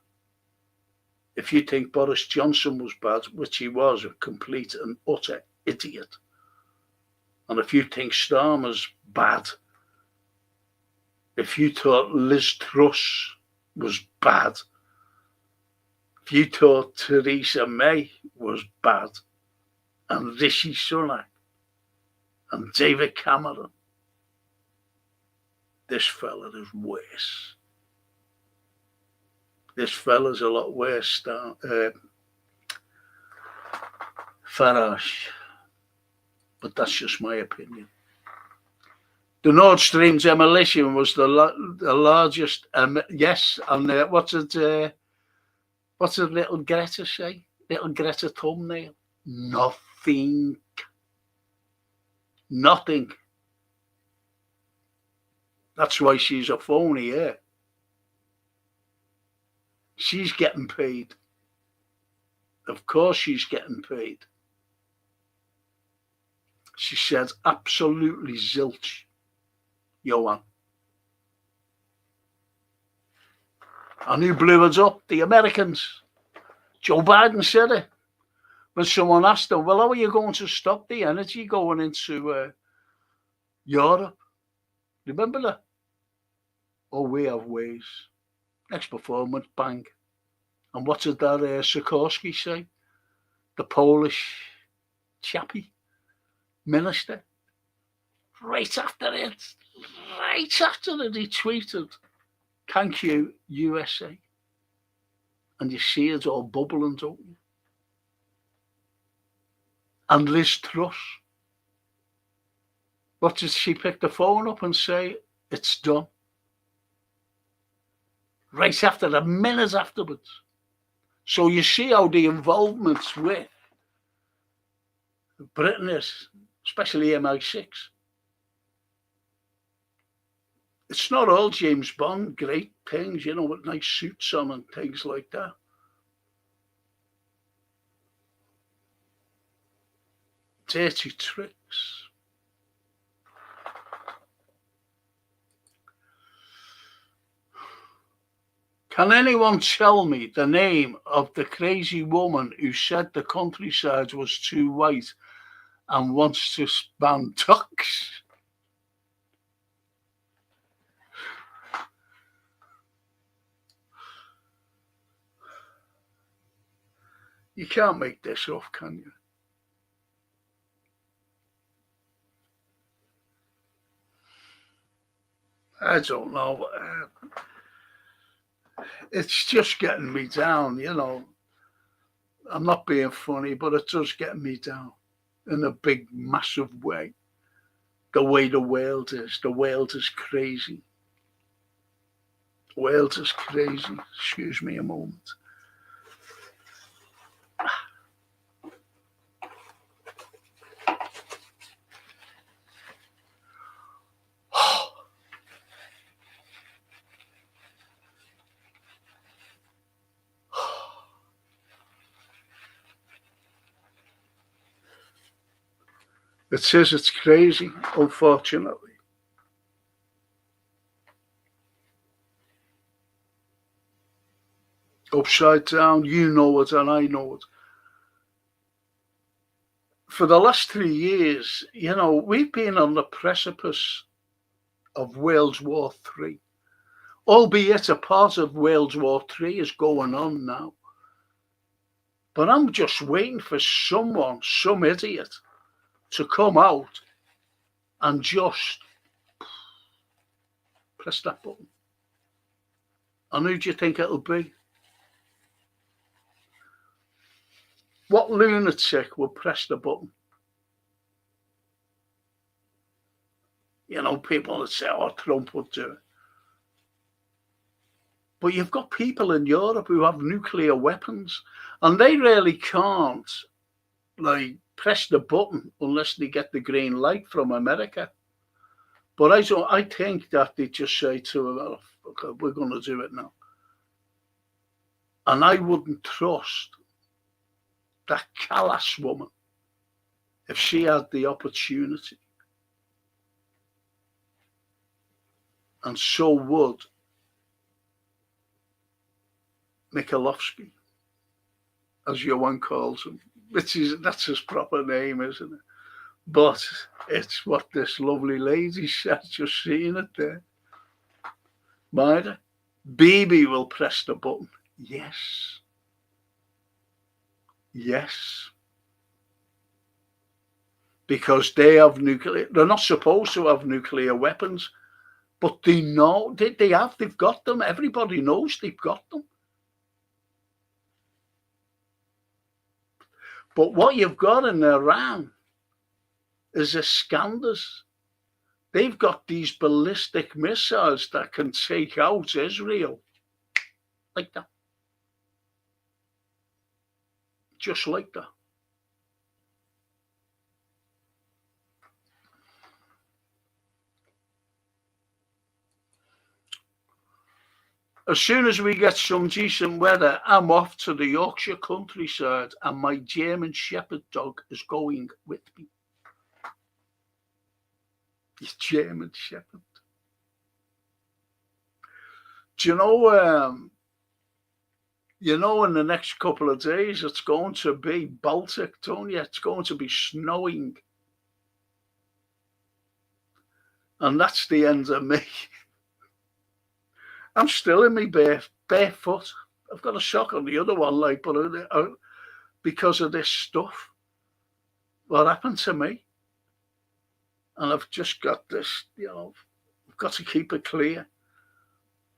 If you think Boris Johnson was bad, which he was, a complete and utter idiot, and if you think Starmer's bad, if you thought Liz Truss was bad, if you thought Theresa May was bad, and Rishi Sunak, and David Cameron, this fella is worse. This fella's a lot worse than Farage. But that's just my opinion. The Nord Stream demolition was the largest. Yes, and what's it little Greta say? Little Greta thumbnail. Nothing. That's why she's a phony, yeah. She's getting paid. Of course she's getting paid. She said absolutely zilch, Johan. And who blew it up? The Americans. Joe Biden said it. When someone asked him, well, how are you going to stop the energy going into Europe? Remember that? Oh, we have ways. Next performance, bang. And what did that Sikorsky say? The Polish chappie minister. Right after it, he tweeted, "Thank you, USA." And you see it all bubbling, don't you? And Liz Truss, what did she pick the phone up and say? It's done. Right after, a minute afterwards. So you see how the involvements with Britain is, especially MI6. It's not all James Bond, great things, you know, with nice suits on and things like that. Dirty tricks. Can anyone tell me the name of the crazy woman who said the countryside was too white and wants to ban ducks? You can't make this up, can you? I don't know. It's just getting me down, you know. I'm not being funny, but it does get me down in a big, massive way. The way the world is. The world is crazy. The world is crazy. Excuse me a moment. It says it's crazy, unfortunately. Upside down, you know it and I know it. For the last 3 years, you know, we've been on the precipice of World War III, albeit a part of World War III is going on now. But I'm just waiting for someone, some idiot, to come out and just press that button. And who do you think it'll be? What lunatic will press the button? You know, people that say, oh, Trump would do it. But you've got people in Europe who have nuclear weapons, and they really can't, like, press the button unless they get the green light from America. But I think that they just say to them, oh, okay, we're going to do it now. And I wouldn't trust that callous woman if she had the opportunity. And so would Mikolovsky, as Johan calls him. That's his proper name, isn't it? But it's what this lovely lady said, just seeing it there. Myra, Bibi will press the button. Yes. Yes. Because they have nuclear, they're not supposed to have nuclear weapons, but they know, they've got them. Everybody knows they've got them. But what you've got in Iran is Iskanders. They've got these ballistic missiles that can take out Israel. Like that. Just like that. As soon as we get some decent weather, I'm off to the Yorkshire countryside and my German Shepherd dog is going with me. His German Shepherd. Do you know, in the next couple of days, it's going to be Baltic, don't you? It's going to be snowing. And that's the end of me. I'm still in my barefoot. I've got a sock on the other one, like, but because of this stuff, what happened to me? And I've just got this, I've got to keep it clear.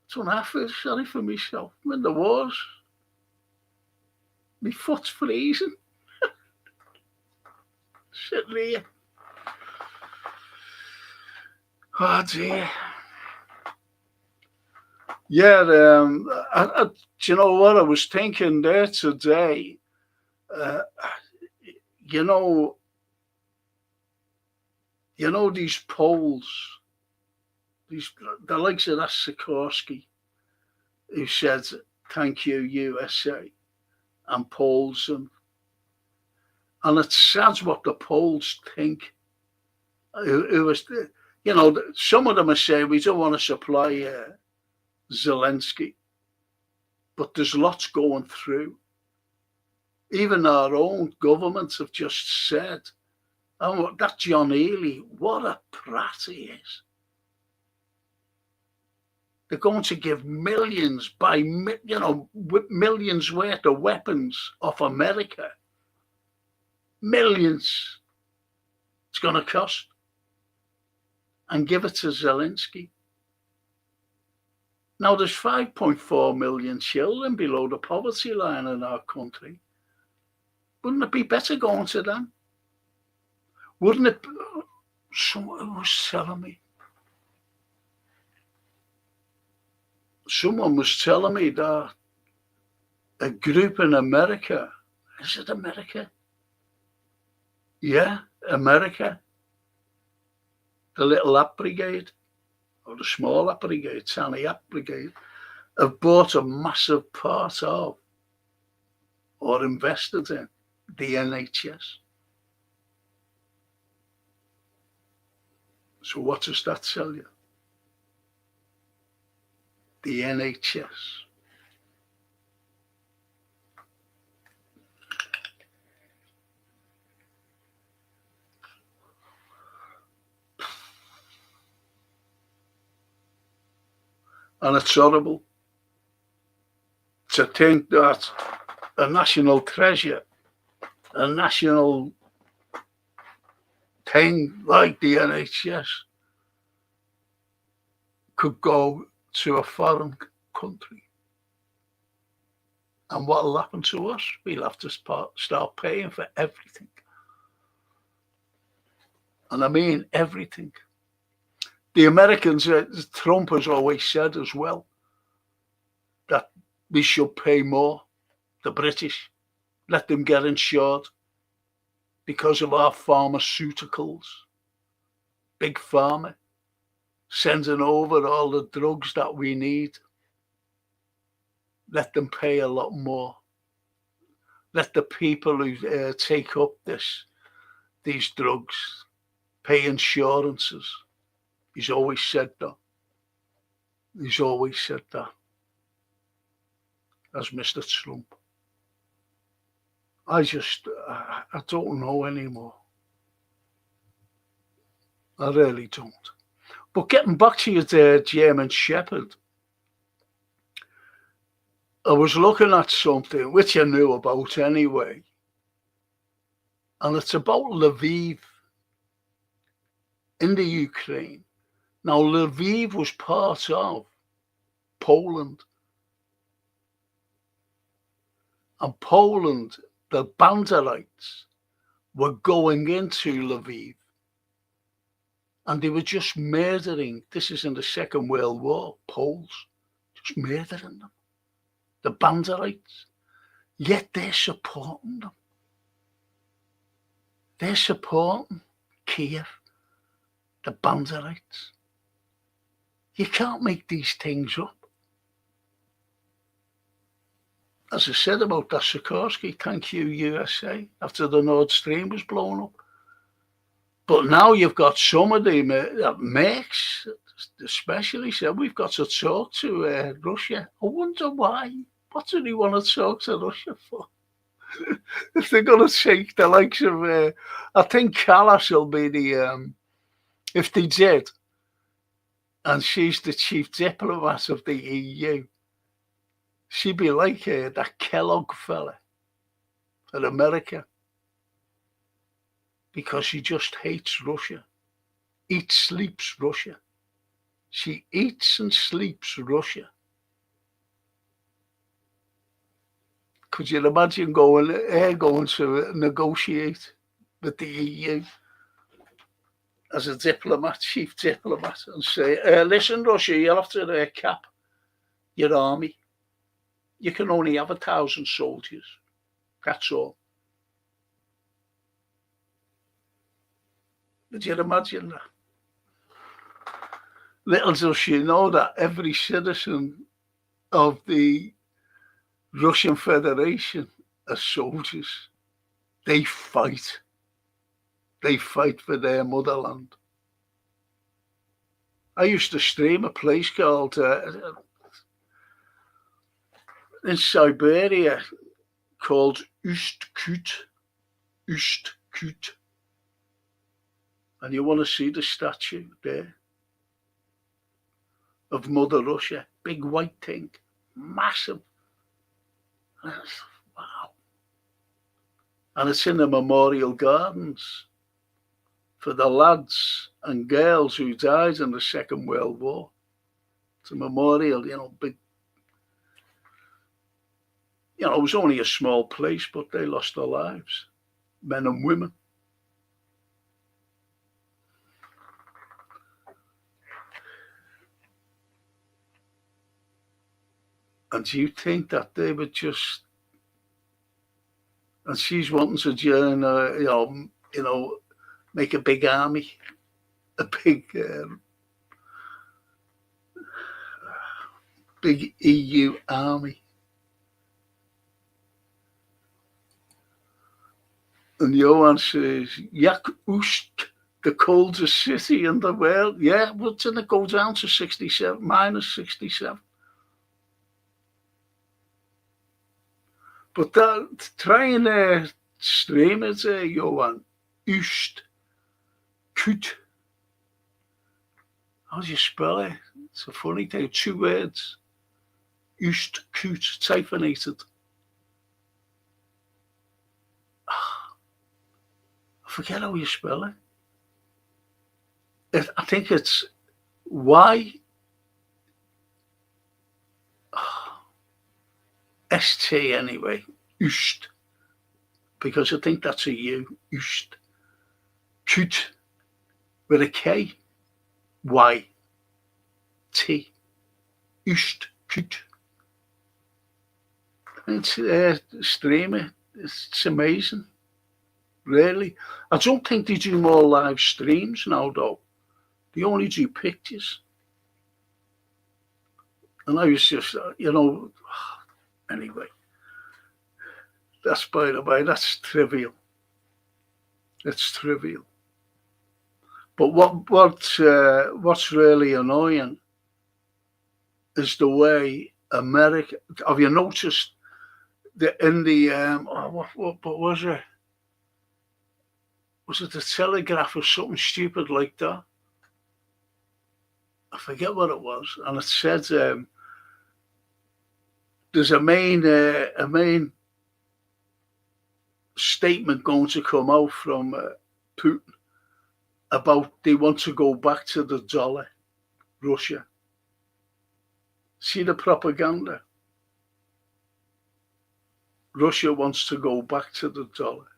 So I feel sorry for myself. I'm in the wars. My foot's freezing. Sitting here. Oh dear. Yeah, do you know what I was thinking there today? You know these Poles, the likes of that Sikorsky, who said "Thank you, USA," and Poles, and it's sad what the Poles think. Who was, some of them are saying we don't want to supply Zelensky, but there's lots going through. Even our own governments have just said, "Oh, that John Healey, what a prat he is." They're going to give millions millions worth of weapons off America. Millions it's going to cost. And give it to Zelensky. Now, there's 5.4 million children below the poverty line in our country. Wouldn't it be better going to them? Wouldn't it? Someone was telling me. Someone was telling me that a group in America, is it America? Yeah, America. The little App Brigade, or the small App Brigade, tiny App Brigade, have bought a massive part of or invested in the NHS. So what does that tell you? The NHS. And it's horrible to think that a national treasure, a national thing like the NHS could go to a foreign country. And what will happen to us? We'll have to start paying for everything. And I mean everything. The Americans, Trump has always said as well, that we should pay more, the British, let them get insured because of our pharmaceuticals. Big Pharma, sending over all the drugs that we need. Let them pay a lot more. Let the people who take up these drugs pay insurances. He's always said that. He's always said that. As Mr. Trump. I don't know anymore. I really don't. But getting back to your German Shepherd, I was looking at something which I knew about anyway. And it's about Lviv in the Ukraine. Now, Lviv was part of Poland. And Poland, the Banderites, were going into Lviv. And they were just murdering, this is in the Second World War, Poles, just murdering them. The Banderites. Yet they're supporting them. They're supporting Kiev, the Banderites. You can't make these things up. As I said about that Sikorsky, thank you, USA, after the Nord Stream was blown up. But now you've got some of the Mercs, especially, said we've got to talk to Russia. I wonder why. What do they want to talk to Russia for? If they're going to take the likes of, I think Carlyle will be the, if they did, and she's the chief diplomat of the EU. She'd be like that Kellogg fella in America, because she just hates Russia. Eats, sleeps Russia. She eats and sleeps Russia. Could you imagine going to negotiate with the EU as a diplomat, chief diplomat, and say, listen, Russia, you'll have to cap your army. You can only have 1,000 soldiers. That's all. Could you imagine that? Little does she know that every citizen of the Russian Federation are soldiers. They fight. They fight for their motherland. I used to stream a place called in Siberia called Ust-Kut. Ust-Kut. And you want to see the statue there of Mother Russia, big white thing, massive. Wow. And it's in the memorial gardens for the lads and girls who died in the Second World War. It's a memorial, big. It was only a small place, but they lost their lives, men and women. And do you think that they would just, and she's wanting to join, make a big army, a big EU army. And Johan says, Jak Ust, the coldest city in the world. Yeah, but didn't it go down to 67, minus 67? But try and stream it, Johan. Ust-Kut. How do you spell it? It's a funny thing. 2 words. Ust-Kut, hyphenated. I forget how you spell it. I think it's Y. ST anyway, Ust, because I think that's a U, Ust. Kut, with a K, Y, T, Ust, Kut. It's streaming, it's amazing, really. I don't think they do more live streams now, though. They only do pictures. And I was just, anyway, that's by the way, that's trivial. It's trivial. But what's really annoying is the way America. Have you noticed that in the what was it? Was it the Telegraph or something stupid like that? I forget what it was, and it said. There's a main statement going to come out from Putin about they want to go back to the dollar, Russia. See the propaganda? Russia wants to go back to the dollar.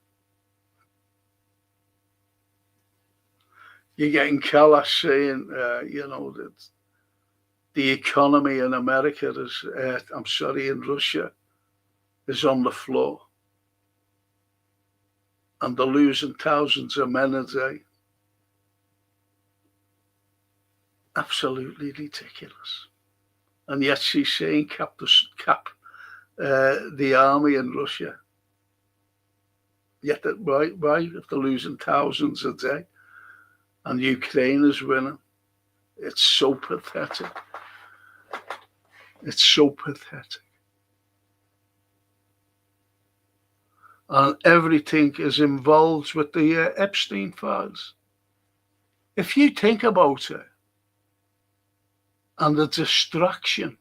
You're getting Carlyle saying, that the economy in America is, in Russia, is on the floor. And they're losing thousands of men a day. Absolutely ridiculous. And yet she's saying cap the army in Russia. Yet, why? If they're losing thousands a day and Ukraine is winning, it's so pathetic. It's so pathetic. And everything is involved with the Epstein files. If you think about it, and the distraction.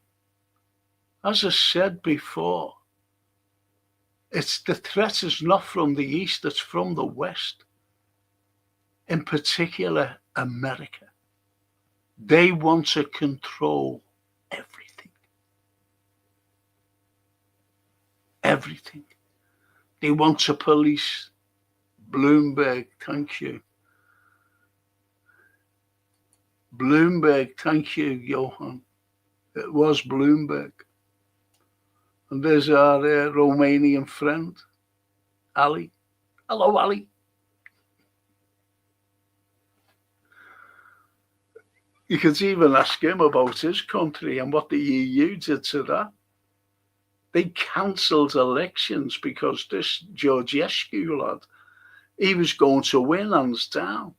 As I said before, it's the threat is not from the east, it's from the west. In particular, America. They want to control everything. Everything. They want to police Bloomberg, thank you. Bloomberg, thank you, Johan. It was Bloomberg. And there's our Romanian friend, Ali. Hello, Ali. You could even ask him about his country and what the EU did to that. They cancelled elections because this Georgescu lad, he was going to win hands down.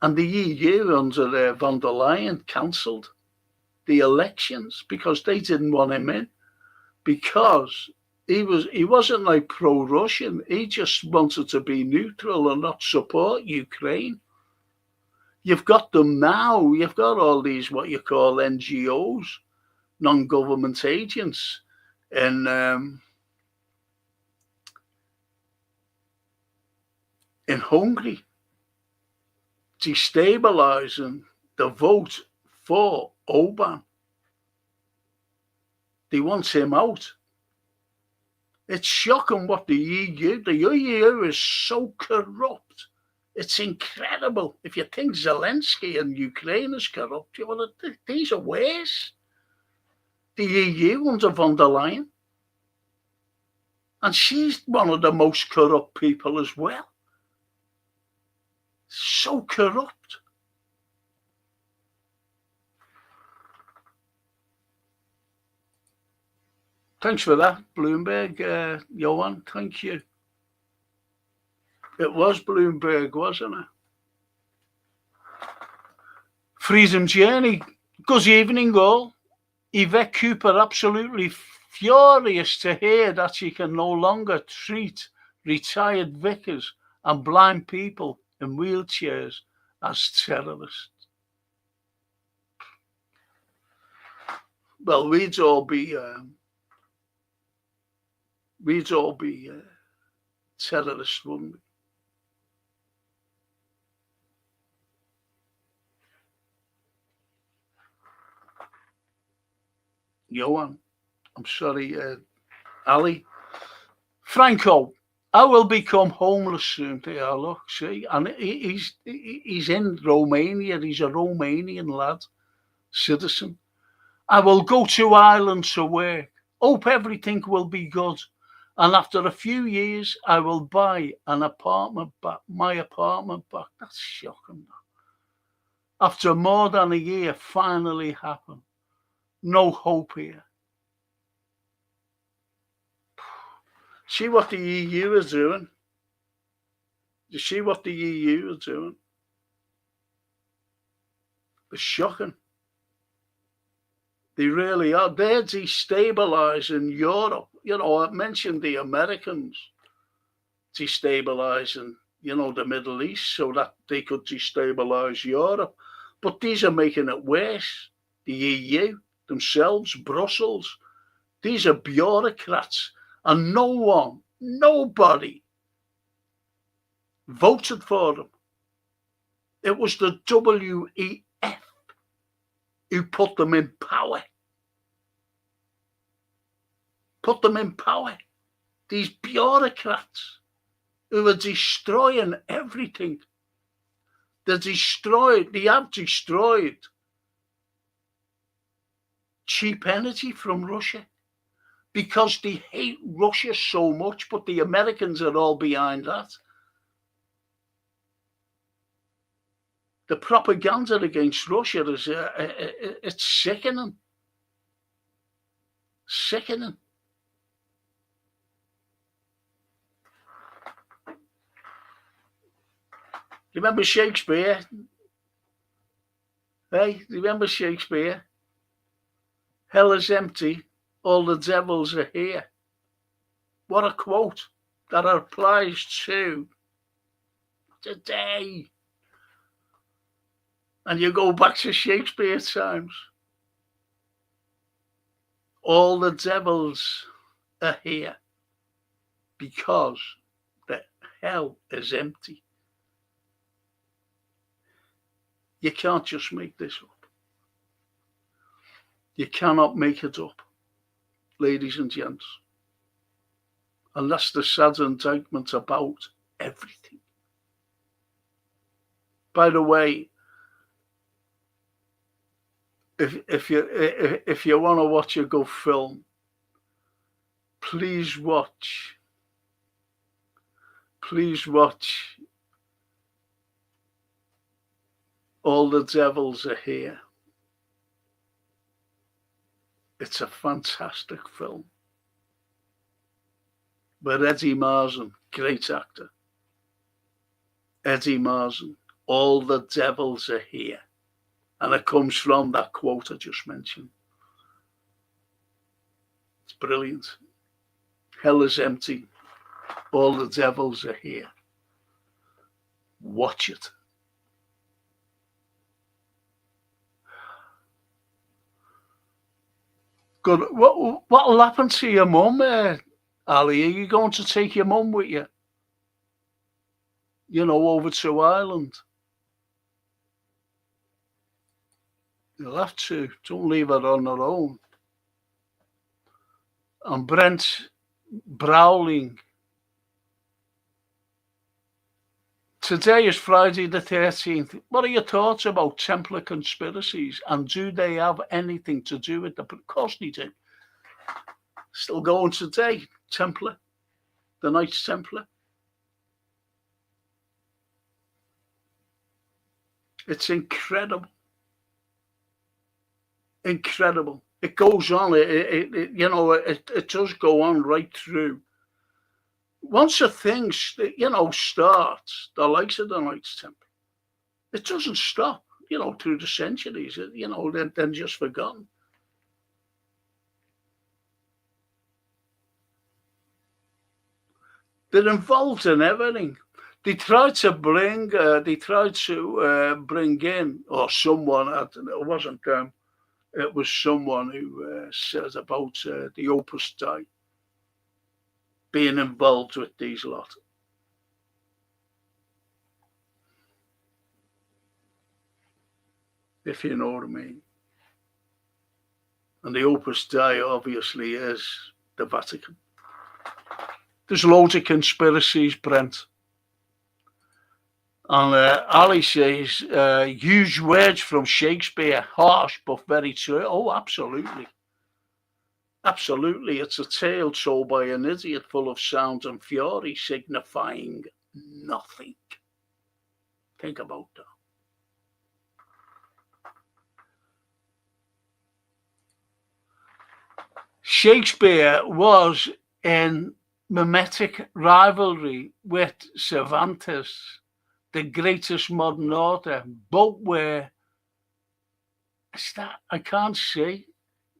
And the EU under von der Leyen cancelled the elections because they didn't want him in, because he wasn't like pro-Russian. He just wanted to be neutral and not support Ukraine. You've got them now. You've got all these what you call NGOs, non-government agents, in Hungary, destabilizing the vote for Orban. They want him out. It's shocking what the EU is so corrupt. It's incredible. If you think Zelensky and Ukraine is corrupt, these are worse. The EU under von der Leyen. And she's one of the most corrupt people as well. So corrupt. Thanks for that, Bloomberg, Johan. Thank you. It was Bloomberg, wasn't it? Freedom Journey. Good evening, all. Yvette Cooper absolutely furious to hear that she can no longer treat retired vicars and blind people in wheelchairs as terrorists. Well, we'd all be terrorists, wouldn't we? Johan, I'm sorry, Ali. Franco, I will become homeless soon. Yeah, look, see, and he's in Romania. He's a Romanian lad, citizen. I will go to Ireland to work. Hope everything will be good. And after a few years, I will buy an apartment back, my apartment back. That's shocking. After more than a year, finally happened. No hope here. See what the EU is doing? You see what the EU is doing? It's shocking. They really are. They're destabilizing Europe. You know, I mentioned the Americans destabilizing, the Middle East so that they could destabilize Europe. But these are making it worse. The EU themselves, Brussels, these are bureaucrats, and nobody voted for them. It was the WEF who put them in power. Put them in power. These bureaucrats who are destroying everything. They have destroyed cheap energy from Russia because they hate Russia so much, but the Americans are all behind that. The propaganda against Russia is it's sickening. Sickening. Remember Shakespeare? Hey, remember Shakespeare? Hell is empty, all the devils are here. What a quote that applies to today. And you go back to Shakespeare times. All the devils are here because the hell is empty. You can't just make this up. You cannot make it up, ladies and gents. And that's the sad indictment about everything. By the way, if you want to watch a good film, please watch All the Devils Are Here. It's a fantastic film. But Eddie Marsan, great actor. Eddie Marsan, all the devils are here. And it comes from that quote I just mentioned. It's brilliant. Hell is empty. All the devils are here. Watch it. Good. What'll happen to your mum, Ali? Are you going to take your mum with you? You know, over to Ireland? You'll have to. Don't leave her on her own. And Brent Browling. Today is Friday the 13th. What are your thoughts about Templar conspiracies? And do they have anything to do with them? Of course they do. Still going today, Templar. The Knights Templar. It's incredible. Incredible. It goes on. It does go on right through. Once a thing, starts, the likes of the Knights Templar, it doesn't stop, through the centuries, they're just forgotten. They're involved in everything. They tried to bring in, or someone, I don't know, it wasn't them, it was someone who said about the Opus Dei being involved with these lot. If you know what I mean. And the Opus Dei obviously is the Vatican. There's loads of conspiracies, Brent. And Ali says, huge words from Shakespeare, harsh but very true. Oh, absolutely. Absolutely, it's a tale told by an idiot full of sound and fury, signifying nothing. Think about that. Shakespeare was in mimetic rivalry with Cervantes, the greatest modern author. Both were, I can't say,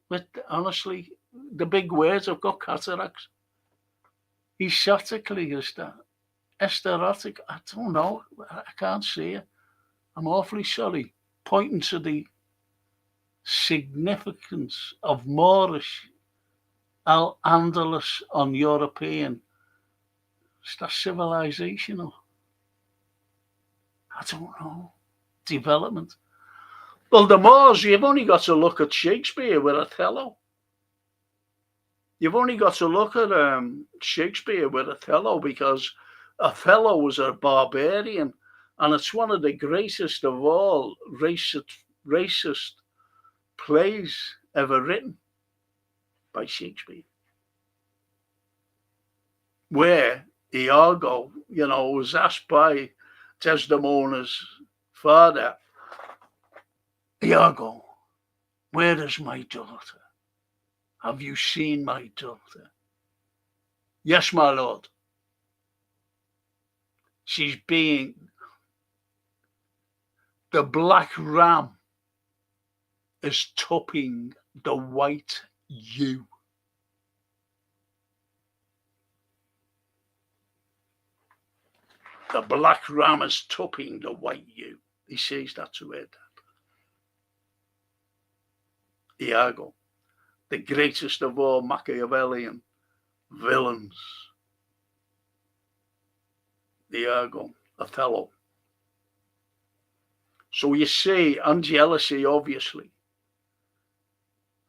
but honestly, the big words, I've got cataracts. Esotically is that. Esterotic, I don't know. I can't see it. I'm awfully sorry. Pointing to the significance of Moorish, Al-Andalus on European. Is that civilizational? I don't know. Development. Well, the Moors, you've only got to look at Shakespeare with Othello. You've only got to look at Shakespeare with Othello, because Othello was a barbarian, and it's one of the greatest of all racist plays ever written by Shakespeare. Where Iago, was asked by Desdemona's father, Iago, where is my daughter? Have you seen my daughter? Yes, my lord. She's being the black ram is topping the white ewe. The black ram is topping the white ewe. He says that to her dad. Iago, the greatest of all Machiavellian villains. Iago, Othello. So you see, and jealousy, obviously,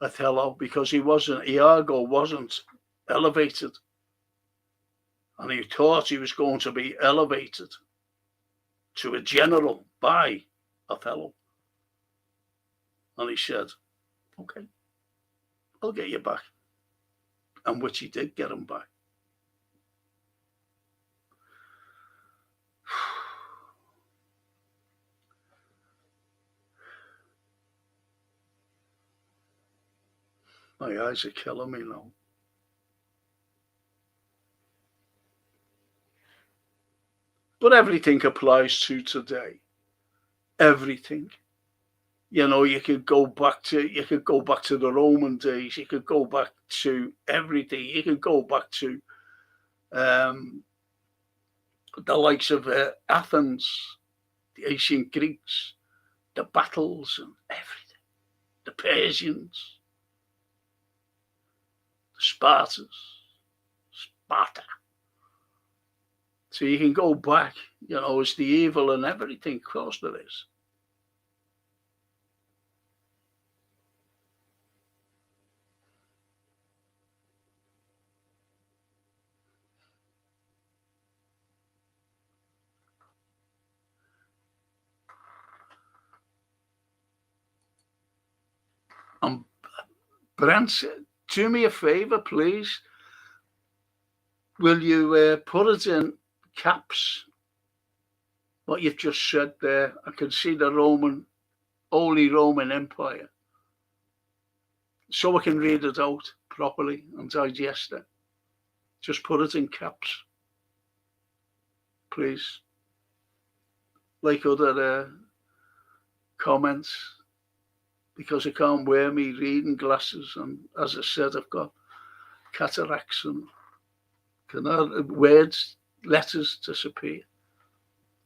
Othello, because Iago wasn't elevated. And he thought he was going to be elevated to a general by Othello. And he said, okay, I'll get you back. And which he did get him back. My eyes are killing me now. But everything applies to today. Everything. You know, you could go back to the Roman days. You could go back to everything. You could go back to the likes of Athens, the ancient Greeks, the battles and everything. The Persians, the Sparta. So you can go back, you know, it's the evil and everything. Of course there is. Brent, do me a favor, please. Will you put it in caps, what you've just said there? I can see the Holy Roman Empire. So I can read it out properly and digest it. Just put it in caps, please. Like other comments, because I can't wear me reading glasses. And as I said, I've got cataracts and words, letters disappear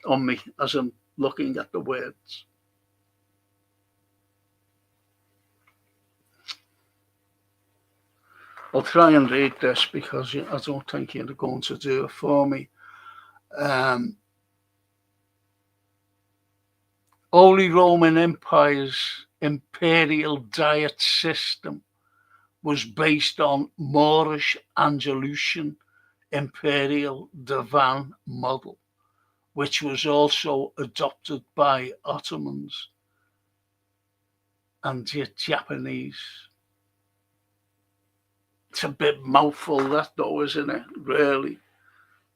on me as I'm looking at the words. I'll try and read this because I don't think you're going to do it for me. Holy Roman Empire's imperial diet system was based on Moorish Andalusian imperial divan model, which was also adopted by Ottomans and the Japanese. It's a bit mouthful, that though, isn't it? Really.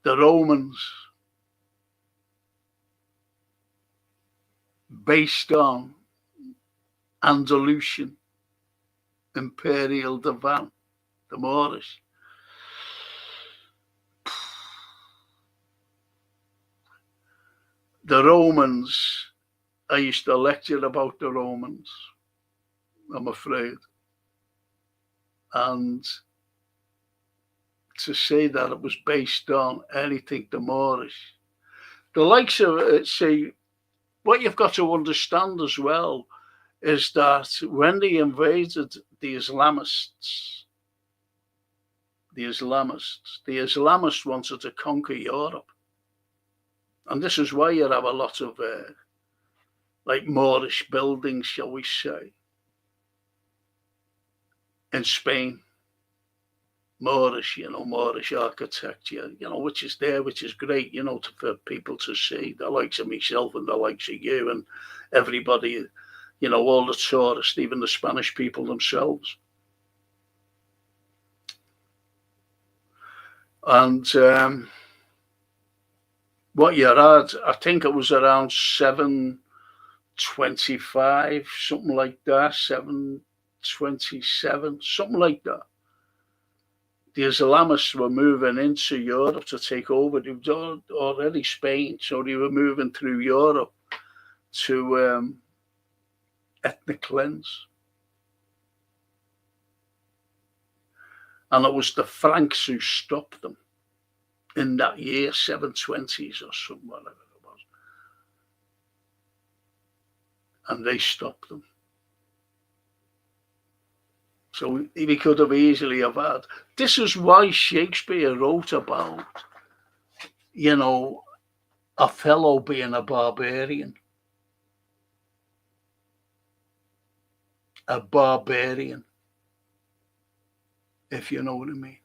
The Romans, based on Andalusian imperial divan, the Moorish. The Romans, I used to lecture about the Romans, I'm afraid. And to say that it was based on anything the Moorish. The likes of it, see, what you've got to understand as well is that when they invaded the Islamists wanted to conquer Europe. And this is why you have a lot of like Moorish buildings, shall we say, in Spain. Moorish architecture, which is there, which is great, for people to see, the likes of myself and the likes of you and everybody, all the tourists, even the Spanish people themselves. And what you had, I think it was around 725, something like that, 727, something like that. The Islamists were moving into Europe to take over. They were already Spain, so they were moving through Europe to ethnic cleanse. And it was the Franks who stopped them in that year, 720s or something, whatever it was. And they stopped them. So he could have easily have had. This is why Shakespeare wrote about, you know, Othello being a barbarian. A barbarian, if you know what I mean.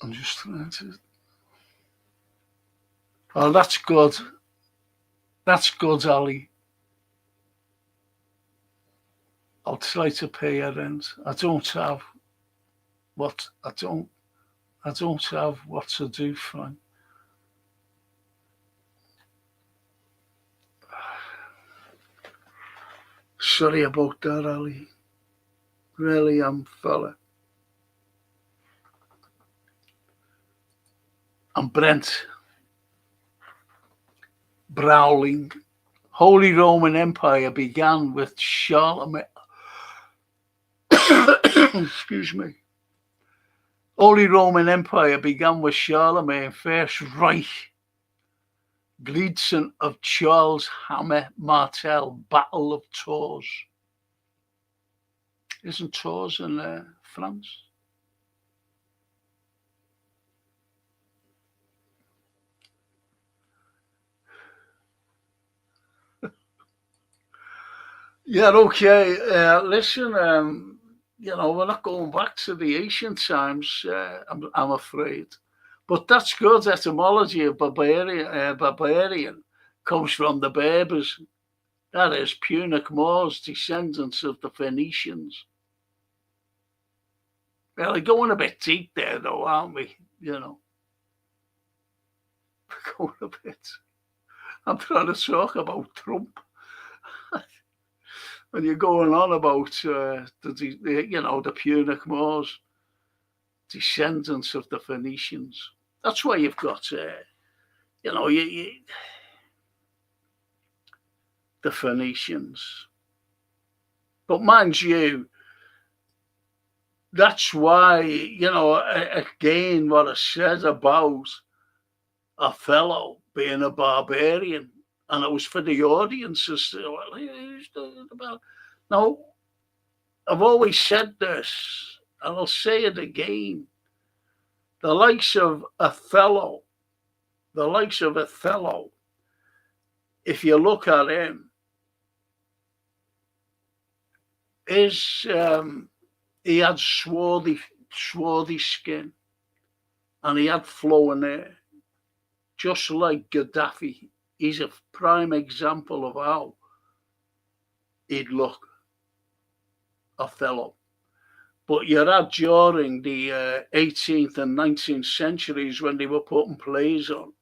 I'm just trying to. Oh, that's good. That's good, Ali. I'll try to pay your rent. I don't have what I don't have what to do, Frank. Sorry about that, Ali. Really, fella. I'm Brent. Browling. Holy Roman Empire began with Charlemagne. Excuse me. Holy Roman Empire began with Charlemagne, First Reich, Gliedson of Charles Hammer Martel, Battle of Tours. Isn't Tours in France? Yeah, okay. Listen, we're not going back to the ancient times, I'm afraid. But that's good. Etymology of barbarian comes from the Berbers. That is Punic Moors, descendants of the Phoenicians. Well, we're going a bit deep there, though, aren't we? We're going a bit. I'm trying to talk about Trump. And you're going on about the Punic Moors, descendants of the Phoenicians. That's why you've got, the Phoenicians. But mind you, that's why, again, what I said about Othello being a barbarian, and it was for the audiences. Well, who's talking about? Now, I've always said this, and I'll say it again. The likes of Othello, if you look at him, he had swarthy skin, and he had flowing hair, just like Gaddafi. He's a prime example of how he'd look, Othello. But you had during the 18th and 19th centuries when they were putting plays on.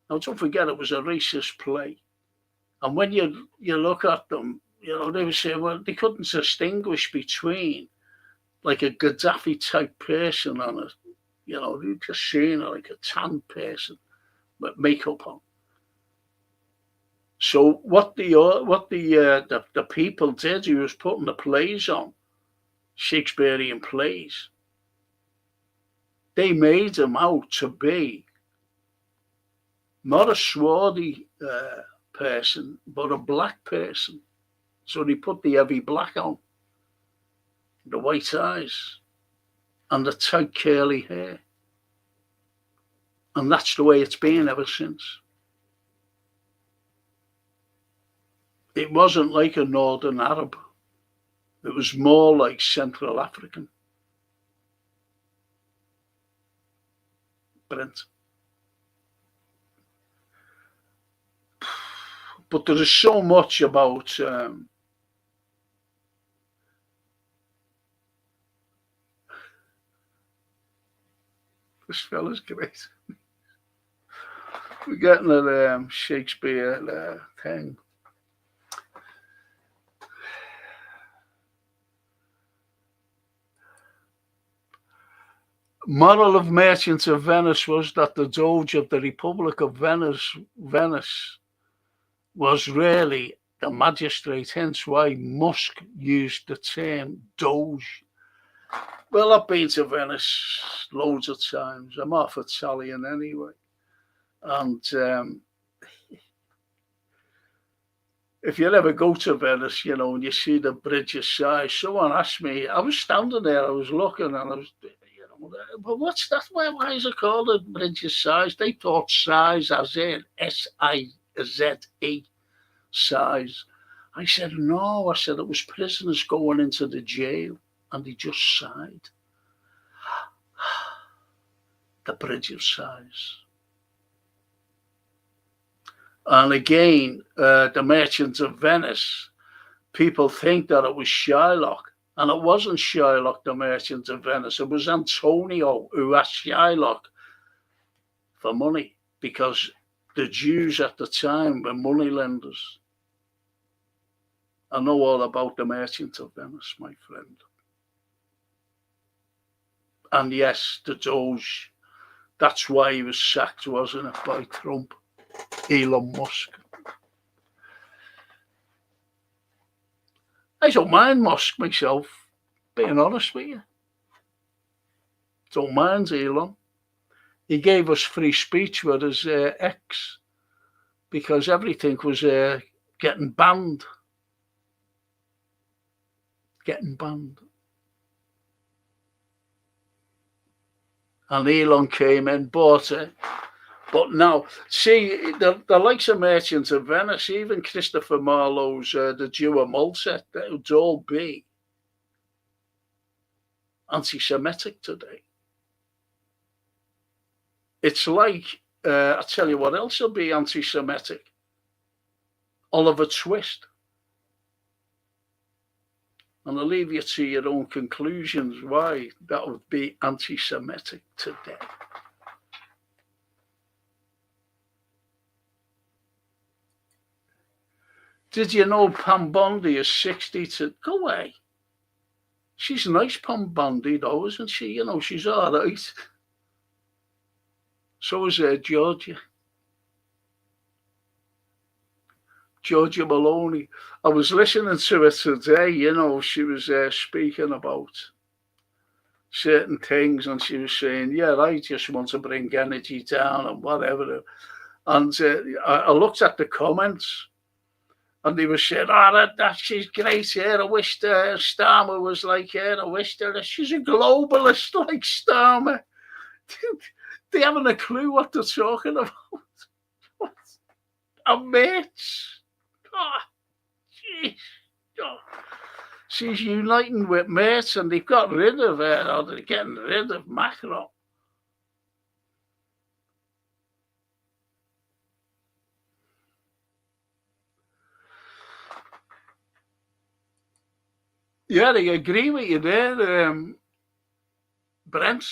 Now, don't forget, it was a racist play. And when you look at them, they would say, well, they couldn't distinguish between like a Gaddafi type person on it. You're just seeing it like a tan person with makeup on. So what the people did, he was putting the plays on, Shakespearean plays. They made him out to be not a swarthy person, but a black person. So they put the heavy black on, the white eyes, and the tight curly hair. And that's the way it's been ever since. It wasn't like a Northern Arab. It was more like Central African. Brent. But there is so much about this fella's great. We're getting a Shakespeare thing. moral of Merchants of Venice was that the Doge of the Republic of Venice was really the magistrate, hence why Musk used the term Doge. Well, I've been to Venice loads of times. I'm half Italian anyway. And if you ever go to Venice, you know, and you see the Bridge of Sighs, someone asked me, I was standing there, I was looking, and I was, you know, but what's that? Why is it called the Bridge of Sighs? They thought size as in S-I-Z-E, size. I said, no. I said, it was prisoners going into the jail, and they just sighed. The Bridge of Sighs. And again, the Merchants of Venice, people think that it was Shylock, and it wasn't Shylock, the Merchant of Venice. It was Antonio who asked Shylock for money, because the Jews at the time were moneylenders. I know all about the Merchant of Venice, my friend. And yes, the Doge, that's why he was sacked, wasn't it, by Trump, Elon Musk. I don't mind Musk myself, being honest with you. Don't mind Elon. He gave us free speech with his X, because everything was getting banned. And Elon came in, bought it. But now, see, the likes of Merchants of Venice, even Christopher Marlowe's The Jew of Malta, they would all be anti-Semitic today. It's like, I'll tell you what else will be anti-Semitic. Oliver Twist. And I'll leave you to your own conclusions why that would be anti-Semitic today. Did you know Pam Bondi is 60 to... Go away. She's nice, Pam Bondi, though, isn't she? You know, she's all right. So is Georgia. Georgia Maloney. I was listening to her today, you know, she was speaking about certain things, and she was saying, yeah, I just want to bring energy down and whatever. And I looked at the comments, and they were saying, oh, that she's great here. I wish Starmer was like her. I wish she's a globalist like Starmer. They haven't a clue what they're talking about. What? And mates. Oh, jeez. Oh. She's uniting with mates, and they've got rid of her, or they're getting rid of Macron. Yeah, I agree with you there, Brent.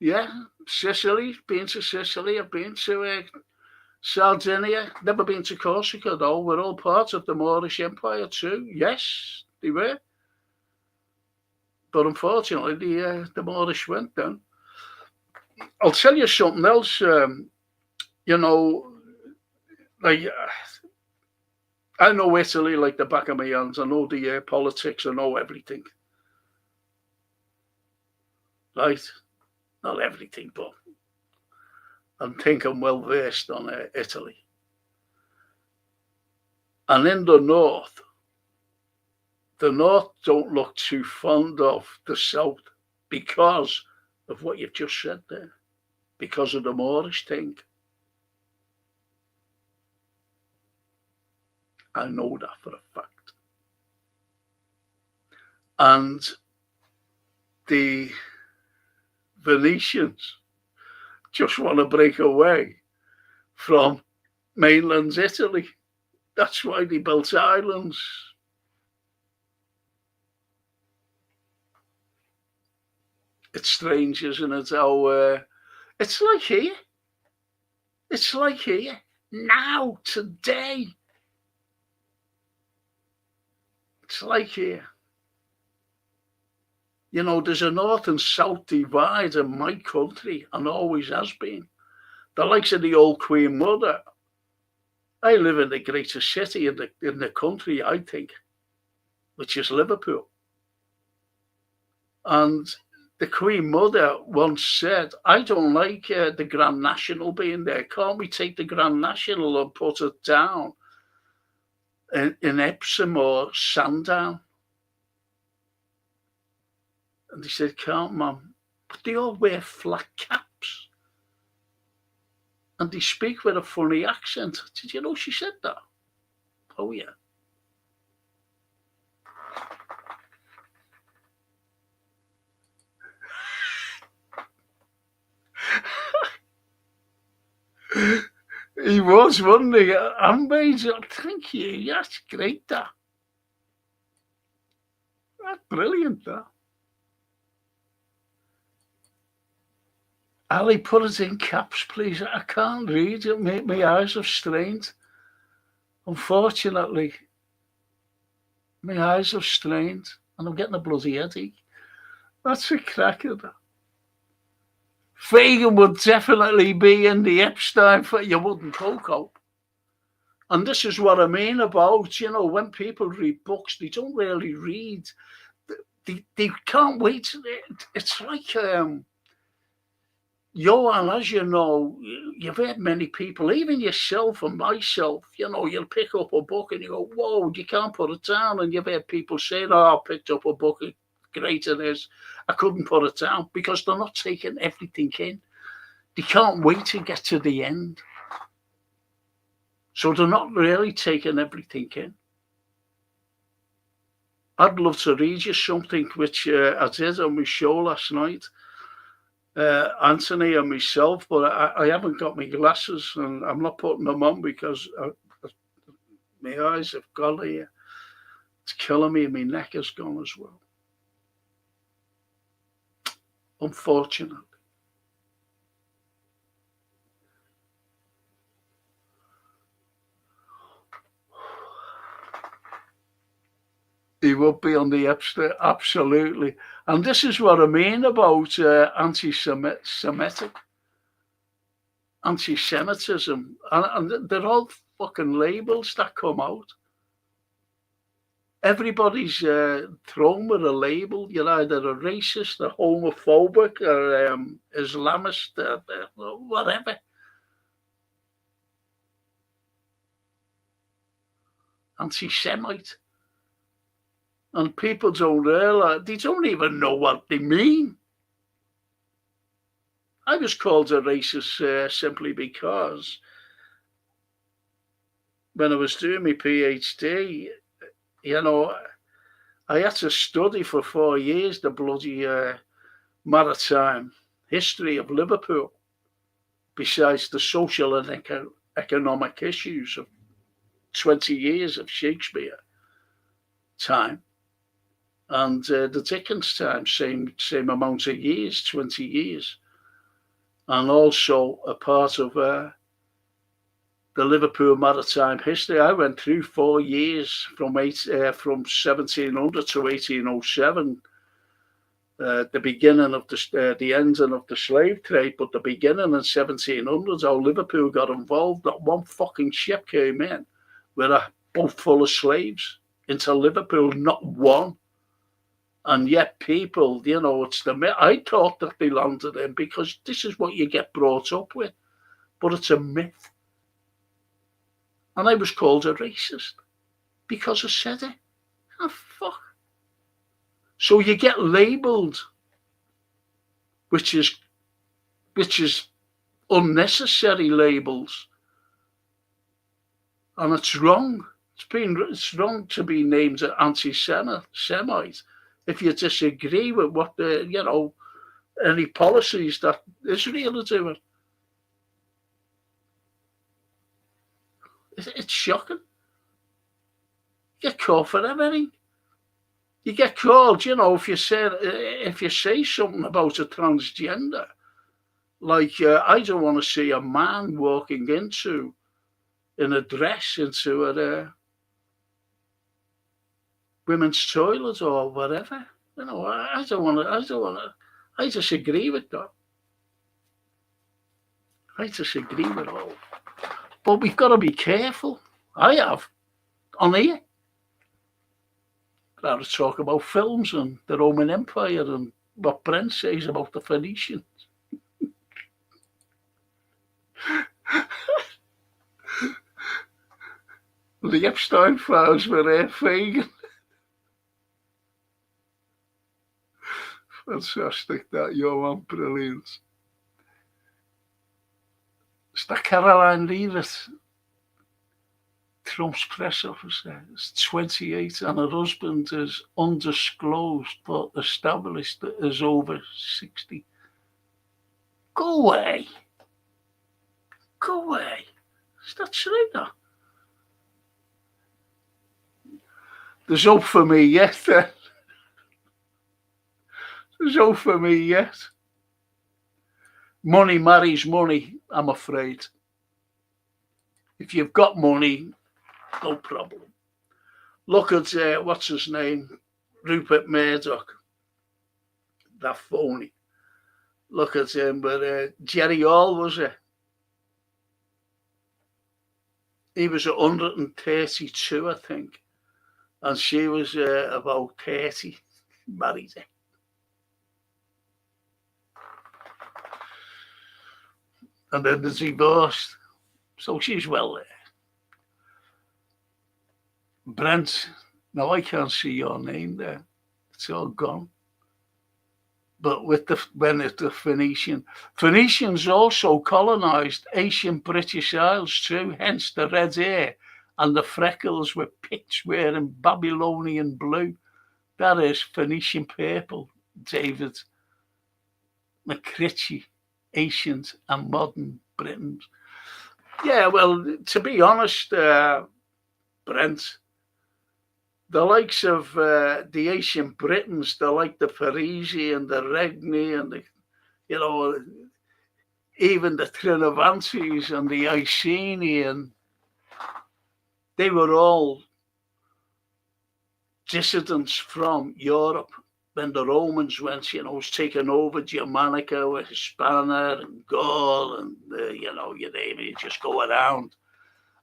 Yeah, Sicily, been to Sicily, I've been to Sardinia, never been to Corsica though. We're all part of the Moorish Empire too. Yes, they were. But unfortunately, the Moorish went down. I'll tell you something else, you know, like, I know Italy like the back of my hands. I know the politics, I know everything. Right? Not everything, but I think I'm well versed on Italy. And in the north don't look too fond of the south because of what you've just said there, because of the Moorish thing. I know that for a fact. And the Venetians just want to break away from mainland Italy. That's why they built islands. It's strange, isn't it? How it's like here. It's like here now, today. It's like here. You know, there's a north and south divide in my country, and always has been. The likes of the old Queen Mother. I live in the greatest city in the country, I think, which is Liverpool. And the Queen Mother once said, I don't like the Grand National being there. Can't we take the Grand National and put it down in Epsom or Sandown? And they said, can't, Mum. But they all wear flat caps. And they speak with a funny accent. Did you know she said that? Oh, yeah. He was, wasn't he? Amazing. Thank you. That's great, that. That's brilliant, that. Ali, put it in caps, please. I can't read it. My eyes have strained. Unfortunately, my eyes have strained, and I'm getting a bloody headache. That's a cracker. Fagin would definitely be in the Epstein for you wouldn't Coco. And this is what I mean about, you know, when people read books, they don't really read. They can't wait. It's like, Johan, as you know, you've heard many people, even yourself and myself, you know, you'll pick up a book and you go, whoa, you can't put it down. And you've heard people saying, oh, I picked up a book, great it is. I couldn't put it down because they're not taking everything in. They can't wait to get to the end. So they're not really taking everything in. I'd love to read you something which I did on my show last night. Anthony and myself, but I haven't got my glasses and I'm not putting them on because my eyes have gone here. It's killing me and my neck is gone as well. Unfortunately. He would be on the Epstein, absolutely. And this is what I mean about anti-Semitism. And they're all fucking labels that come out. Everybody's thrown with a label. You're either a racist, a homophobic, or Islamist, whatever. Anti-Semite. And people don't realize, they don't even know what they mean. I was called a racist simply because when I was doing my PhD, you know, I had to study for 4 years the bloody maritime history of Liverpool, besides the social and economic issues of 20 years of Shakespeare time. And the Dickens time, same amount of years, 20 years. And also a part of the Liverpool maritime history. I went through 4 years from 1700 to 1807, the beginning of the ending of the slave trade, but the beginning in 1700s, how Liverpool got involved. Not one fucking ship came in with a boat full of slaves into Liverpool, not one. And yet people, you know, it's the myth. I thought that they landed in because this is what you get brought up with. But it's a myth. And I was called a racist because I said it. Oh, fuck. So you get labelled, which is unnecessary labels. And it's wrong. It's wrong to be named an anti-Semite. If you disagree with what any policies that Israel are doing. It's shocking. You get caught for everything. You get called, if you say something about a transgender, like I don't want to see a man walking in a dress into a women's toilet or whatever. You know, I don't want to. I don't want to. I disagree with that. I disagree with all. But we've got to be careful. I have on here. Got to talk about films and the Roman Empire and what Brent says about the Phoenicians. The Epstein files were Fagin. Fantastic, that, Johan, brilliant. It's that Carlyle Leavitt, Trump's press officer. It's 28 and her husband is undisclosed but established as over 60. Go away. Go away. Is that true, though? There's hope for me yet, then. There's hope for me yet. Money marries money, I'm afraid. If you've got money, no problem. Look at, what's his name? Rupert Murdoch. That phony. Look at him, but Jerry Hall, was it? He was 132, I think. And she was about 30, married her. And then they divorced. So she's well there. Brent, now I can't see your name there. It's all gone. But with when it's the Phoenicians also colonised ancient British Isles too, hence the red hair and the freckles with pigs wearing Babylonian blue. That is Phoenician purple, David McCritchie, ancient and modern Britons. Yeah, well, to be honest, Brent, the likes of the ancient Britons, they're like the Parisi and the Regni and the, you know, even the Trinovantes and the Iceni, and they were all dissidents from Europe. When the Romans went, you know, was taking over Germanica with Hispania and Gaul and, you know, you name it, just go around.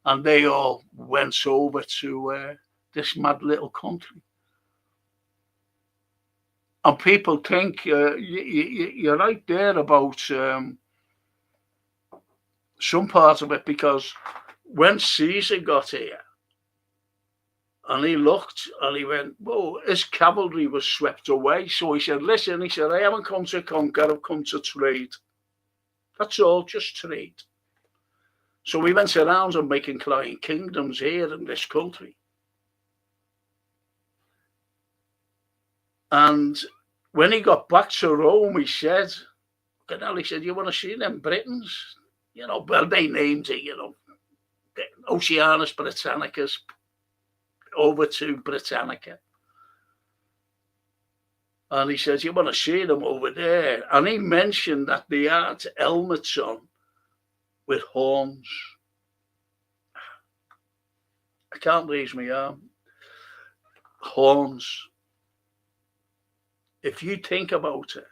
And they all went over to this mad little country. And people think, you're right there about some part of it, because when Caesar got here, and he looked and he went, whoa, his cavalry was swept away. So he said, listen, he said, I haven't come to conquer, I've come to trade. That's all, just trade. So we went around and making client kingdoms here in this country. And when he got back to Rome, he said, you want to see them Britons? You know, well, they named it, you know, Oceanus Britannicus, over to Britannica. And he says, you want to see them over there? And he mentioned that they had helmets on with horns. I can't raise my arm. Horns. If you think about it,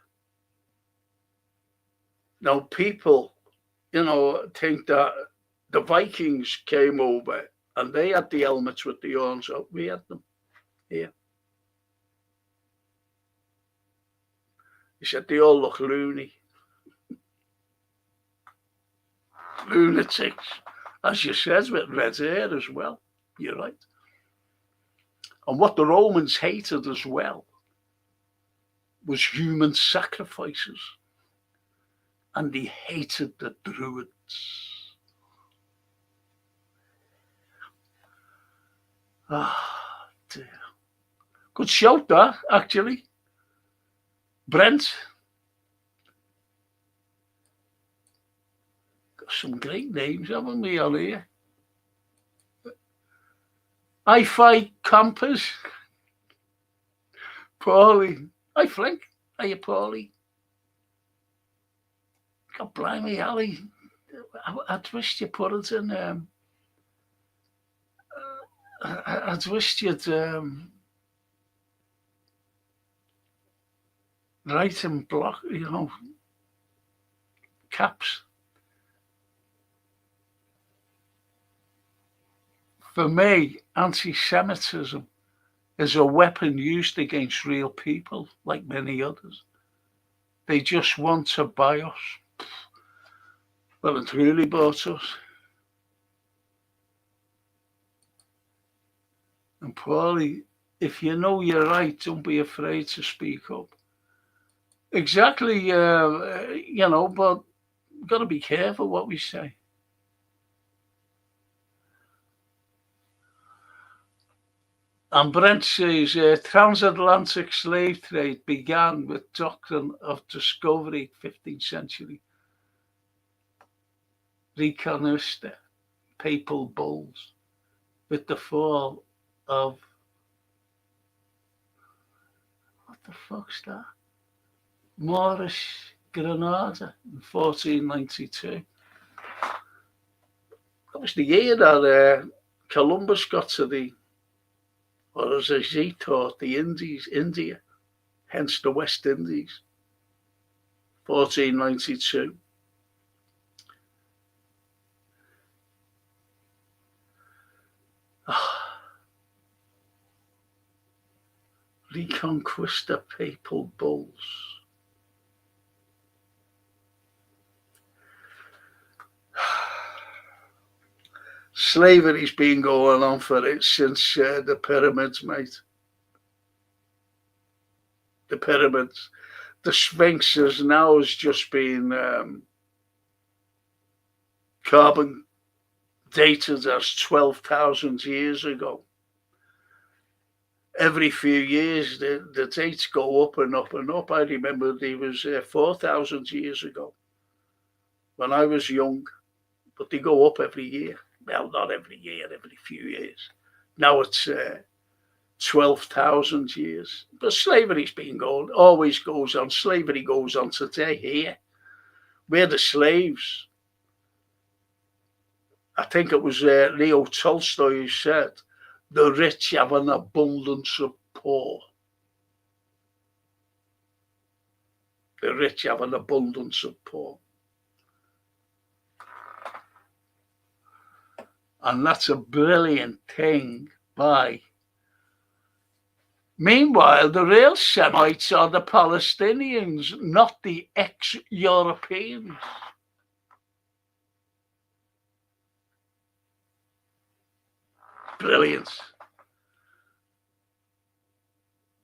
now people, you know, think that the Vikings came over and they had the helmets with the horns up. We had them here. He said they all look loony. Lunatics, as you said, with red hair as well. You're right. And what the Romans hated as well was human sacrifices. And they hated the Druids. Ah, dear. Good shout, that, actually. Brent. Got some great names, haven't we, on here? I-Fi Campers. Paulie. Hi, Flink. Hiya, Paulie. God blimey, Ali. I'd wished you put it in... I'd wished you'd writing block, caps. For me, anti-Semitism is a weapon used against real people, like many others. They just want to buy us. Well, it's really bought us. And Paulie, if you know you're right, don't be afraid to speak up. Exactly, but we've got to be careful what we say. And Brent says, transatlantic slave trade began with doctrine of discovery, 15th century. Reconquista, papal bulls, with the fall of, what the fuck's that? Moorish Granada in 1492. That was the year that Columbus got to or as he thought, the Indies, India, hence the West Indies, 1492. Reconquista papal bulls. Slavery's been going on for it since the pyramids, mate. The pyramids. The Sphinx has just been carbon dated as 12,000 years ago. Every few years, the dates go up and up and up. I remember there was 4,000 years ago when I was young, but they go up every year. Well, not every year, every few years. Now it's 12,000 years. But slavery's been going, always goes on. Slavery goes on today here. We're the slaves. I think it was Leo Tolstoy who said, the rich have an abundance of poor. The rich have an abundance of poor. And that's a brilliant thing by. Meanwhile, the real Semites are the Palestinians, not the ex-Europeans. Brilliant.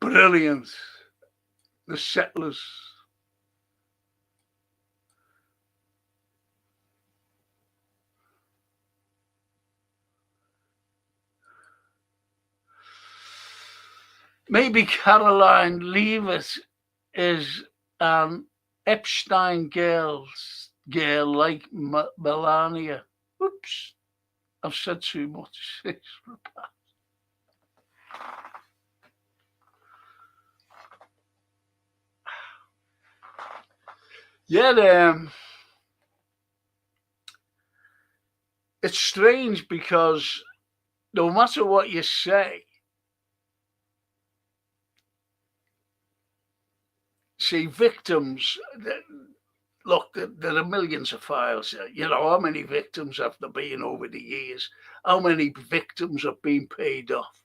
Brilliant. The settlers. Maybe Caroline Leavitt is an Epstein girl like Melania. Oops, I've said too much. Yeah, it's strange because no matter what you say, see, victims, look, there are millions of files. How many victims have there been over the years? How many victims have been paid off?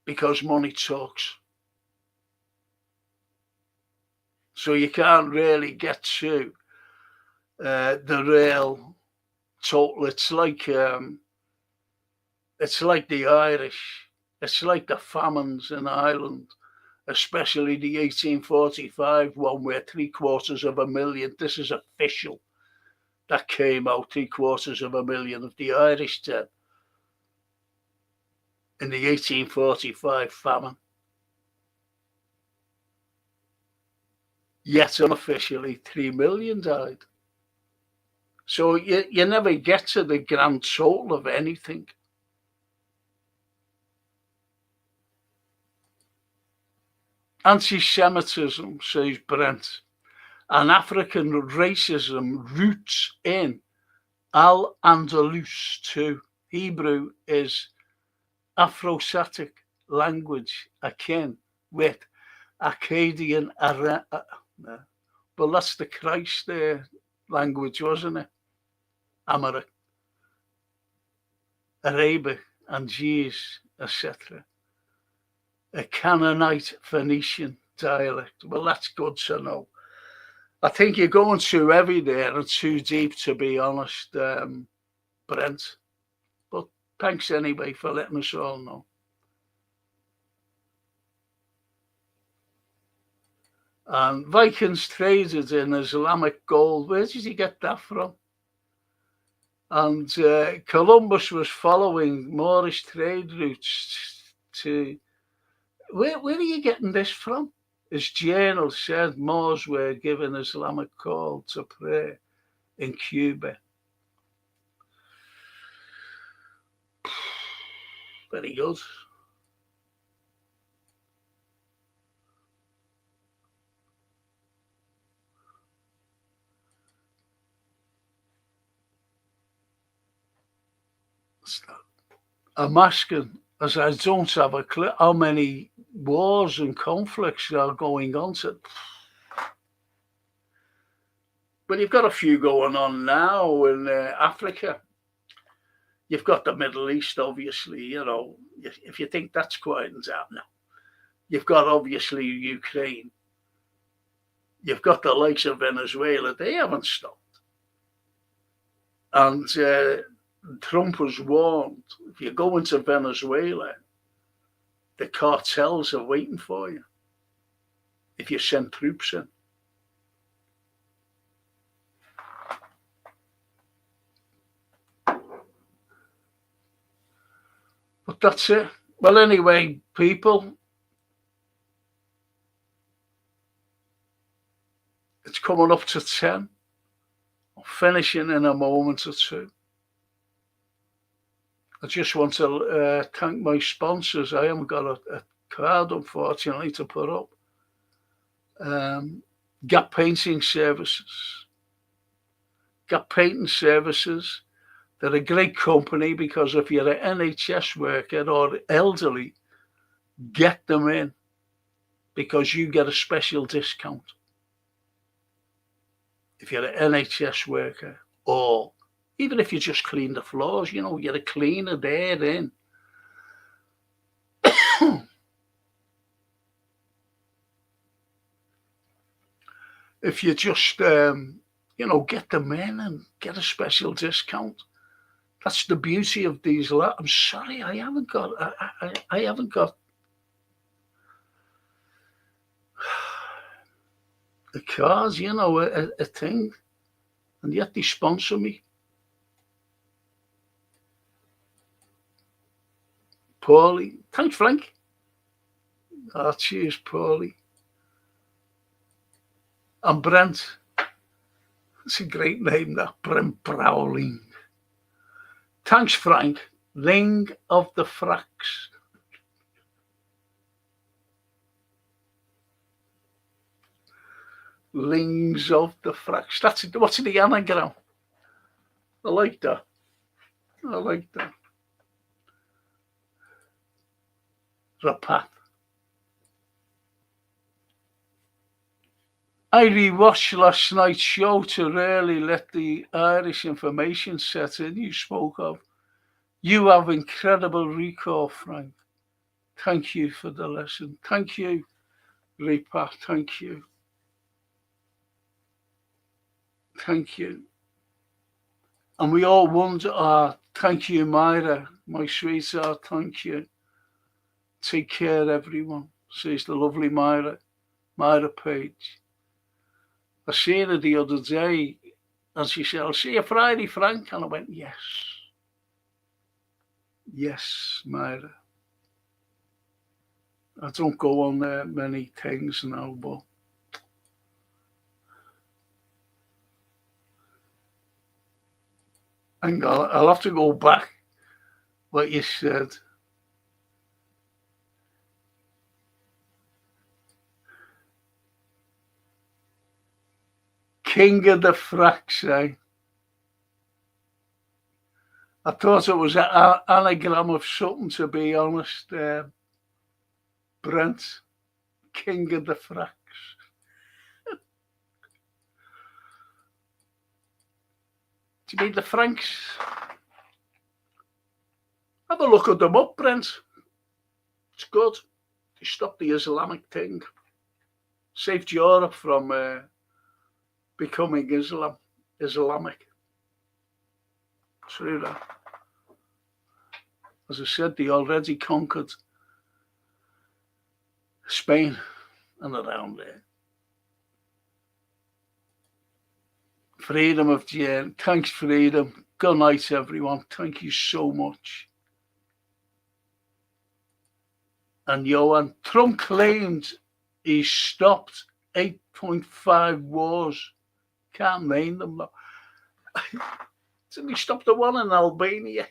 Because money talks. So you can't really get to the real total. It's like the Irish. It's like the famines in Ireland, especially the 1845 one where 750,000, this is official, that came out, 750,000 of the Irish dead in the 1845 famine. Yet unofficially 3 million died. So you never get to the grand total of anything. Anti-Semitism, says Brent, and African racism roots in Al-Andalus too. Hebrew is Afro-Celtic language akin with Akkadian, no. But that's the Christ language, wasn't it? Amharic, Arabic, and Ge'ez, etc. A Canaanite Phoenician dialect. Well, that's good to know. I think you're going too heavy there and too deep, to be honest, Brent. But thanks anyway for letting us all know. And Vikings traded in Islamic gold. Where did you get that from? And Columbus was following Moorish trade routes to... Where are you getting this from? His journal said Moors were given Islamic call to pray in Cuba. Very good. I'm asking, as I don't have a clue, how many wars and conflicts are going on. But you've got a few going on now in Africa. You've got the Middle East, obviously, you know, if you think that's quietened down now. You've got, obviously, Ukraine. You've got the likes of Venezuela. They haven't stopped. And Trump has warned, if you go into Venezuela, the cartels are waiting for you if you send troops in. But that's it. Well, anyway, people, it's coming up to 10. I'm finishing in a moment or two. I just want to thank my sponsors. I haven't got a card, unfortunately, to put up. Gap Painting Services. Gap Painting Services. They're a great company because if you're an NHS worker or elderly, get them in because you get a special discount. If you're an NHS worker, or even if you just clean the floors, you know, you're a cleaner there in. If you just, you know, get them in and get a special discount. That's the beauty of these. I'm sorry, I haven't got the cars, you know, a thing, and yet they sponsor me. Paulie, thanks, Frank. Oh, cheers, Paulie. And Brent. That's a great name, that Brent Browling. Thanks, Frank. Ring of the Fracks. Lings of the Fracks. That's it. What's the anagram? I like that. I like that. Rapat. I rewatched last night's show to really let the Irish information set in you spoke of. You have incredible recall, Frank. Thank you for the lesson. Thank you, Ripa. Thank you. Thank you. And we all wonder, thank you, Myra, my sweetheart, thank you. Take care, everyone, says the lovely Myra Page. I seen her the other day, and she said, I'll see you Friday, Frank. And I went, yes. Yes, Myra. I don't go on there many things now, but I'll have to go back what you said. King of the Fracks, eh? I thought it was an anagram of something, to be honest, Brent. king of the Franks. Do you mean the Franks? Have a look at them up, Brent. It's good. They stopped the Islamic thing. Saved Europe from becoming Islamic. True that. As I said, they already conquered Spain and around there. Freedom of journey. Thanks, freedom. Good night, everyone. Thank you so much. And Johan, Trump claimed he stopped 8.5 wars. Can't name them though. Didn't he stop the one in Albania?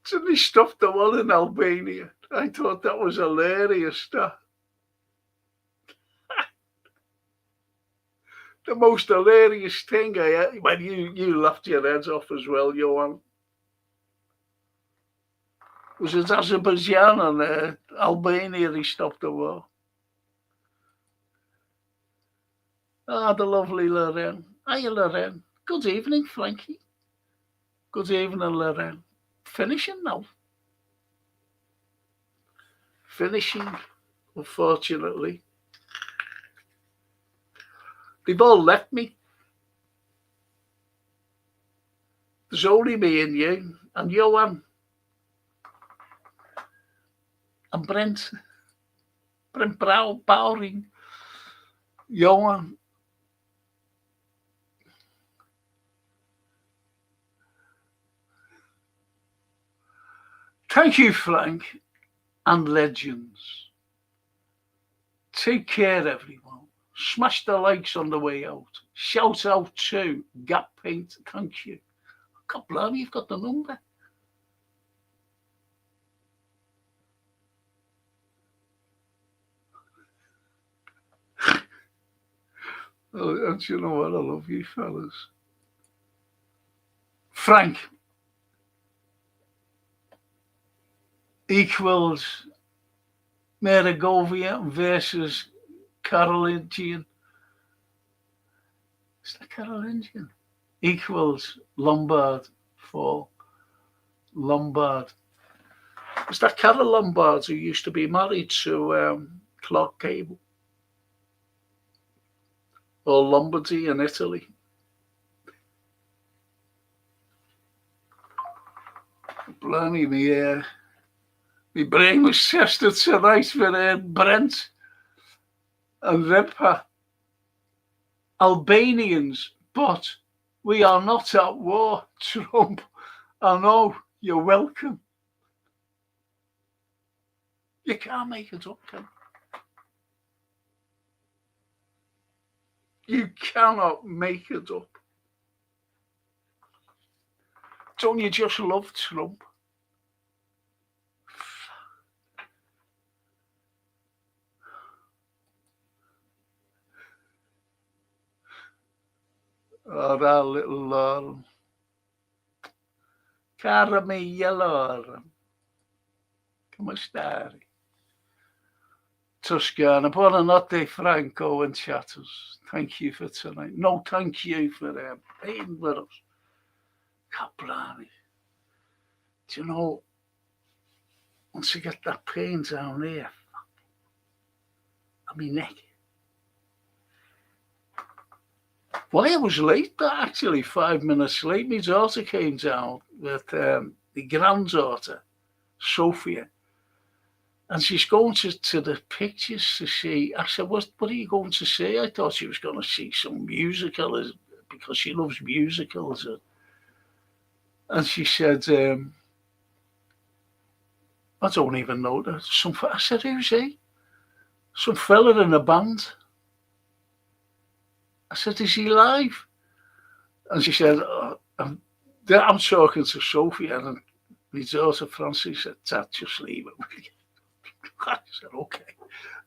Didn't he stop the one in Albania? I thought that was hilarious. That. The most hilarious thing I had, when you laughed your heads off as well, Johan. Was it Azerbaijan and Albania he stopped the war? Ah, the lovely Lorraine. Hiya, Lorraine. Good evening, Frankie. Good evening, Lorraine. Finishing now. Finishing, unfortunately. They've all left me. There's only me and you, and Johan. And Brent Bowring, Johan. Thank you, Frank, and legends. Take care, everyone. Smash the likes on the way out. Shout out to Gap Paint. Thank you. God bless you, you've got the number. Oh, and you know what? I love you, fellas. Frank equals Meragovia versus Carolingian. Is that Carolingian? Equals Lombard for Lombard. Is that Carol Lombard who used to be married to Clark Gable? Or Lombardy in Italy? Blimey, my brain was tested tonight with Brent and Rebha. Albanians, but we are not at war, Trump. I know, you're welcome. You can't make it up, can you? You cannot make it up. Don't you just love Trump? Oh, that little Lauren. Cara mia Lauren. Come stai? Toscana. Buonanotte, Franco and chatters. Thank you for tonight. No, thank you for being with us. God blimey. Do you know, once you get that pain down here, I mean, neck. Well, I was late, actually, 5 minutes late. My daughter came down with the granddaughter, Sophia, and she's going to the pictures to see. I said, what are you going to see? I thought she was going to see some musical because she loves musicals. And she said, I don't even know that. I said, who's he? Some fella in a band. I said, is he live? And she said, I'm talking to Sophia, and my daughter Francie said, Dad, just leave it. I said, okay.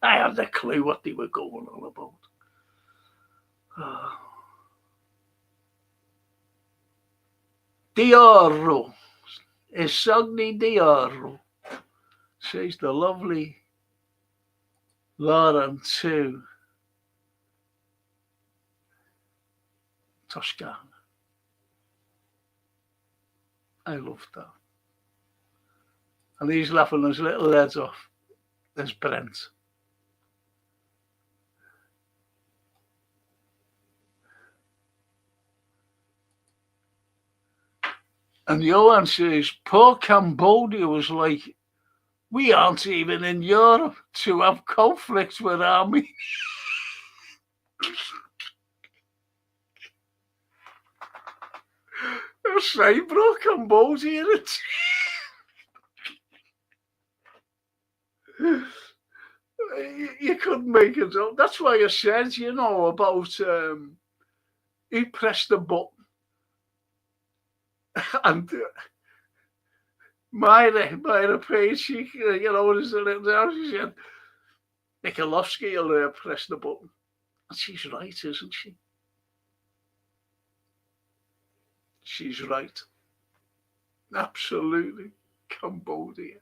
I had a clue what they were going on about. Dioro. Esogni Dioro. says the lovely Lauren to Toscana. I love that. And he's laughing his little heads off. There's Brent. And Johan says, poor Cambodia was like, we aren't even in Europe to have conflicts with army. That's right, bro, Cambodia. You couldn't make it up. That's why I said, about he pressed the button. And Myra Page, she, what is it now? She said, Nikolovsky will press the button. And she's right, isn't she? She's right. Absolutely. Cambodia.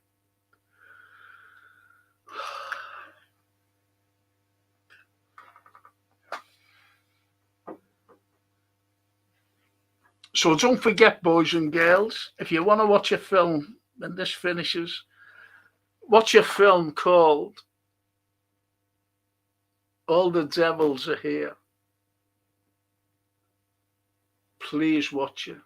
So don't forget, boys and girls, if you want to watch a film when this finishes, watch a film called All the Devils Are Here. Please watch it.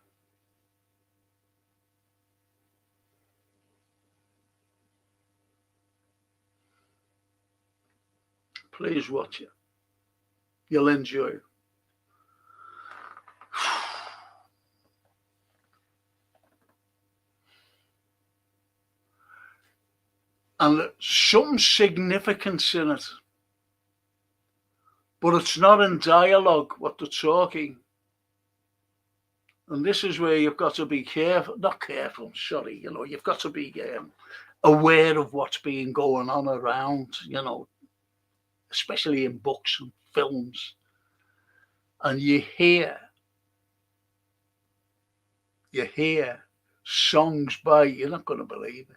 Please watch it. You'll enjoy it. And there's some significance in it. But it's not in dialogue what they're talking. And this is where you've got to be careful. Not careful, sorry. You've got to be aware of what's being going on around, especially in books and films. And you hear songs by, you're not going to believe it.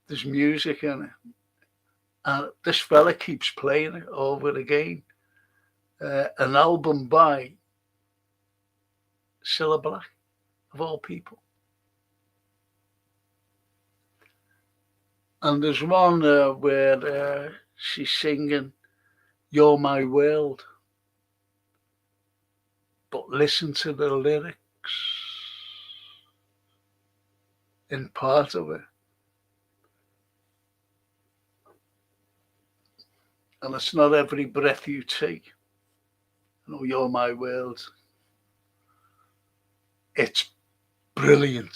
There's music in it. And this fella keeps playing it over again. An album by Cilla Black, of all people. And there's one where she's singing, You're My World. But listen to the lyrics in part of it. And it's not every breath you take. You're my world. It's brilliant.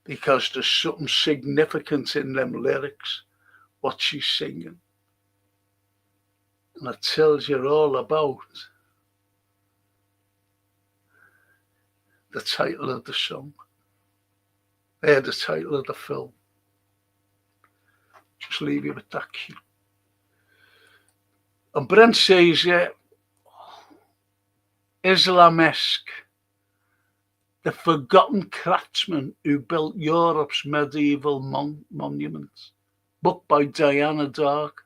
Because there's something significant in them lyrics, what she's singing. And it tells you all about the title of the song. The title of the film. Just leave you with that cue. And Brent says, Islamesque, the forgotten craftsman who built Europe's medieval monuments. Book by Diana Dark.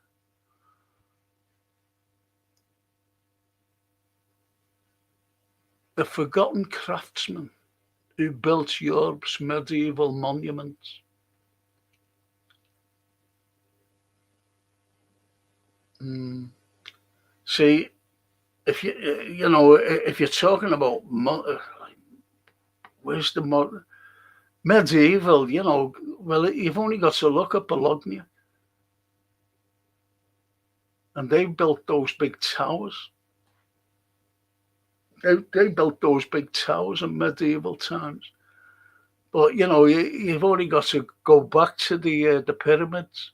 The forgotten craftsman who built Europe's medieval monuments. See, if if you're talking about where's the medieval, well, you've only got to look at Bologna, and they built those big towers. They built those big towers in medieval times, but you've only got to go back to the pyramids.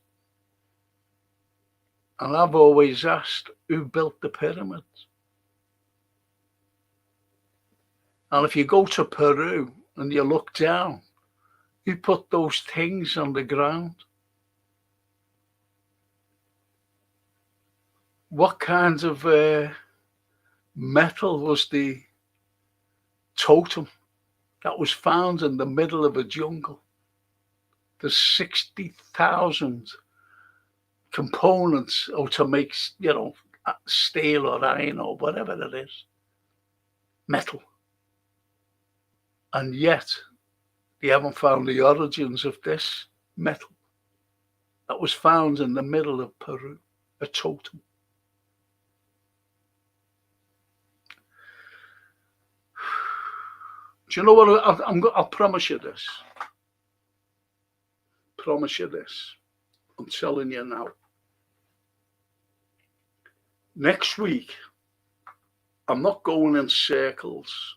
And I've always asked, who built the pyramids? And if you go to Peru and you look down, who put those things on the ground? What kind of metal was the totem that was found in the middle of a jungle? There's 60,000 components how to make, steel or iron or whatever it is, metal. And yet, they haven't found the origins of this metal that was found in the middle of Peru, a totem. Do you know what? I'll promise you this. Promise you this. I'm telling you now. Next week, I'm not going in circles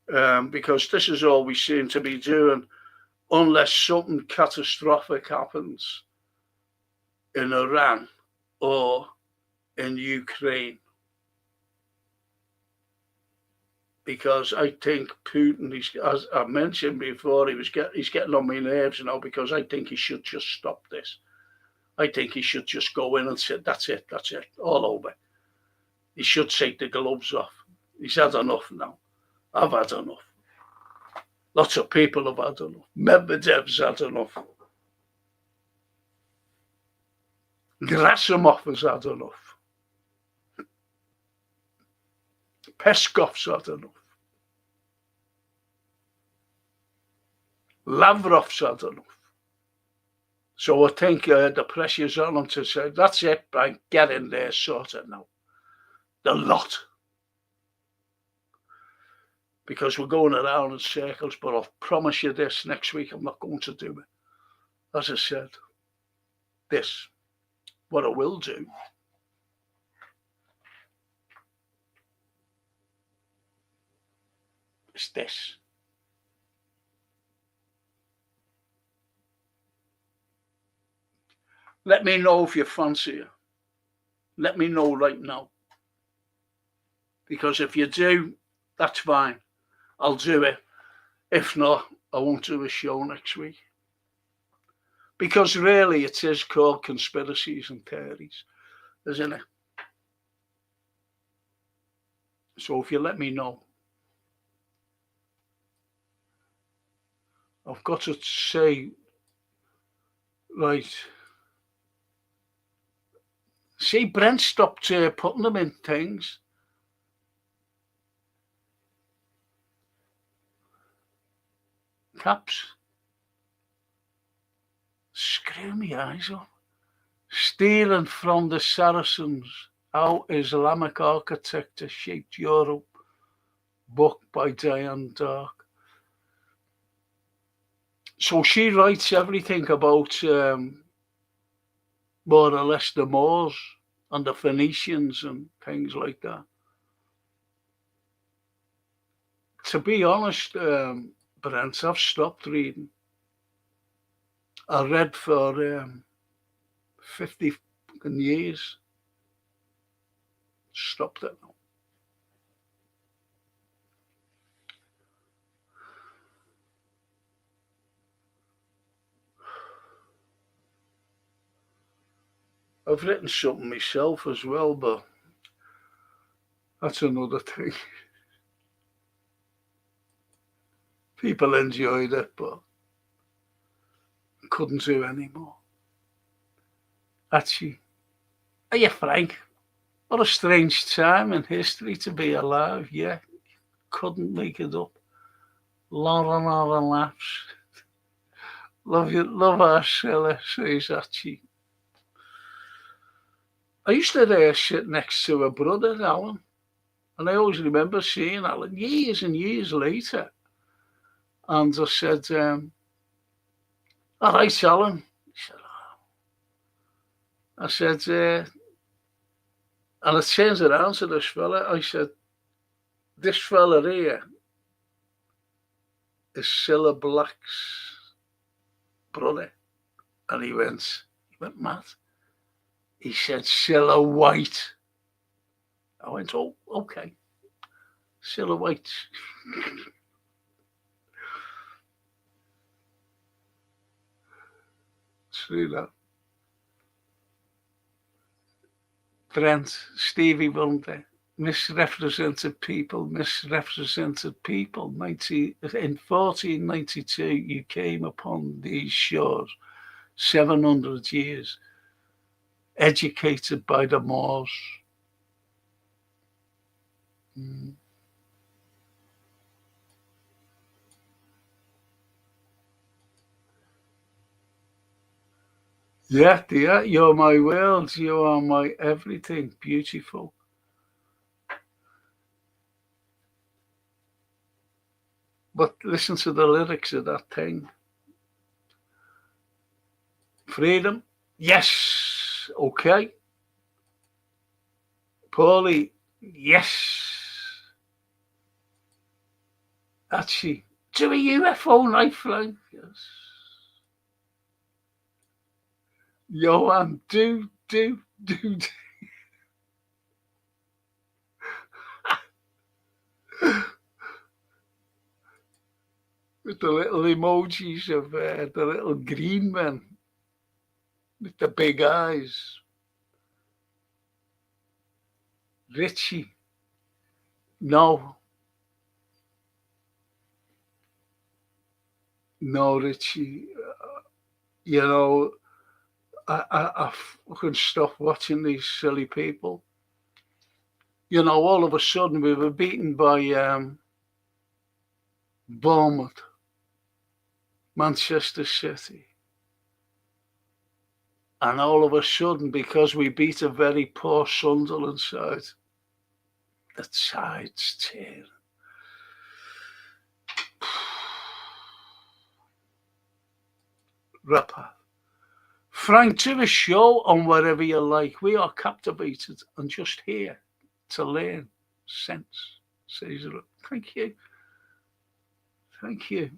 because this is all we seem to be doing unless something catastrophic happens in Iran or in Ukraine. Because I think Putin, as I mentioned before, he's getting on my nerves now because I think he should just stop this. I think he should just go in and say, that's it, all over. He should take the gloves off. He's had enough now. I've had enough. Lots of people have had enough. Medvedev's had enough. Gerasimov has had enough. Peskov's had enough. Lavrov's had enough. So I think the pressure's on him to say, that's it, Brian, get in there, sort it now. The lot. Because we're going around in circles, but I'll promise you this, next week I'm not going to do it. As I said, this, what I will do, is this. Let me know if you fancy it. Let me know right now. Because if you do, that's fine. I'll do it. If not, I won't do a show next week. Because really it is called Conspiracies and Theories, isn't it? So if you let me know. I've got to say, right. See, Brent stopped putting them in things. Caps. Screw me eyes up. Stealing from the Saracens, How Islamic Architecture Shaped Europe. Book by Diane Dark. So she writes everything about more or less the Moors and the Phoenicians and things like that. To be honest, Brent, I've stopped reading. I read for 50 years. Stopped it now. I've written something myself as well, but that's another thing. People enjoyed it, but couldn't do anymore. Actually, are you frank? What a strange time in history to be alive. Yeah, couldn't make it up. Lot and laughs. Love you, love our Silla, says Archie. I used to sit next to a brother, Alan, and I always remember seeing Alan years and years later. And I said, all right, Alan. He said, oh. I said, and I turned around to this fella. I said, this fella here is Cilla Black's brother. And he went, Matt. He said, Cilla White. I went, oh, okay. Cilla White. See that? Brent, Stevie Wonder, misrepresented people. In 1492, you came upon these shores, 700 years, educated by the Moors. Mm. Yeah, dear, you're my world. You are my everything. Beautiful. But listen to the lyrics of that thing. Freedom? Yes. Okay. Paulie? Yes. Actually, to a UFO lifeline? Yes. Johan, do. With the little emojis of the little green men with the big eyes. Richie, no, Richie. You know, I fucking stop watching these silly people. You know, all of a sudden we were beaten by Bournemouth, Manchester City. And all of a sudden, because we beat a very poor Sunderland side, the tide's turn. Rapper. Frank, do a show on whatever you like. We are captivated and just here to learn sense. Caesar. Thank you. Thank you.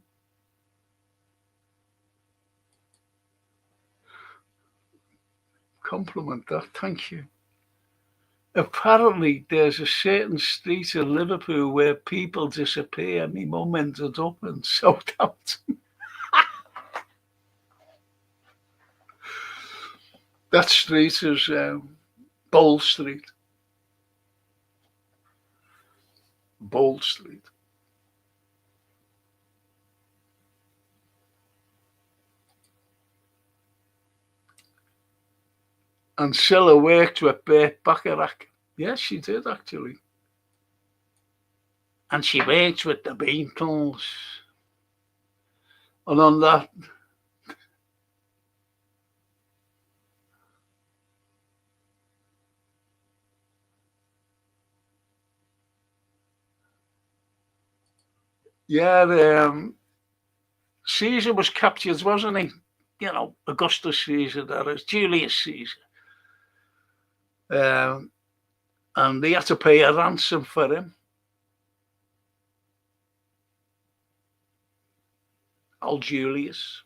Compliment that. Thank you. Apparently, there's a certain street in Liverpool where people disappear. My mum ended up in Southampton. That street is Bold Street. Bold Street. And Scylla worked with Burt Bacharach. Yes, she did actually. And she worked with the Beatles. And on that, yeah, Caesar was captured, wasn't he? You know, Augustus Caesar, that is, Julius Caesar. And they had to pay a ransom for him. Old Julius.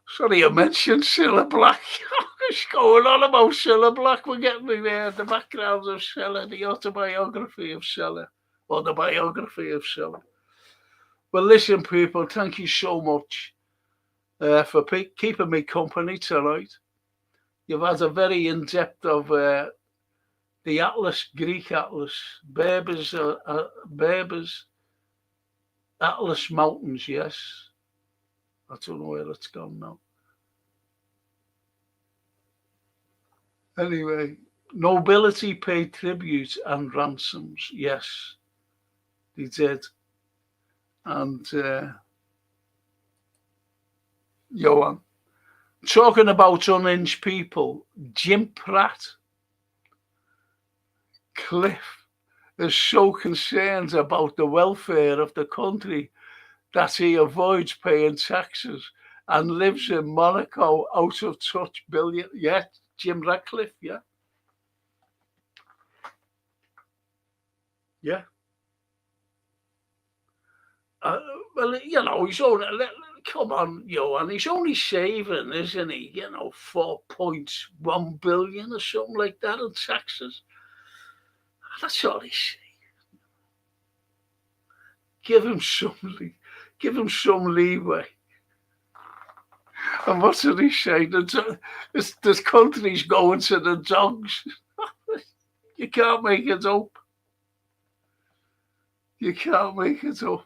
Sorry, you mentioned Cilla Black. What's going on about Cilla Black? We're getting the background of Cilla, the autobiography of Cilla, or the biography of Cilla. Well, listen, people, thank you so much for keeping me company tonight. You've had a very in-depth of the Atlas, Greek Atlas, Berbers, Atlas Mountains, yes. I don't know where it's gone now. Anyway, nobility paid tribute and ransoms, yes, they did. And Johan, talking about unhinged people, Jim Pratt, Cliff, is so concerned about the welfare of the country that he avoids paying taxes and lives in Monaco, out of touch billion. Yeah, Jim Ratcliffe, yeah. Yeah. Well, you know, he's only, come on, Johan, he's only saving, isn't he, 4.1 billion or something like that in taxes. That's all he's saying. Give him some leeway. And what's he saying? This country's going to the dogs. You can't make it up. You can't make it up.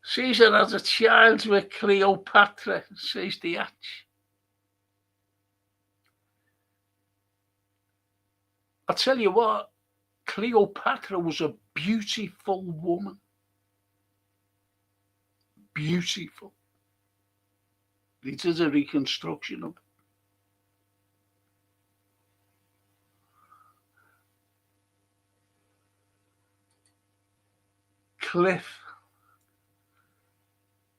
Caesar has a child with Cleopatra, says the hatch. I tell you what, Cleopatra was a beautiful woman. Beautiful. He did a reconstruction of it.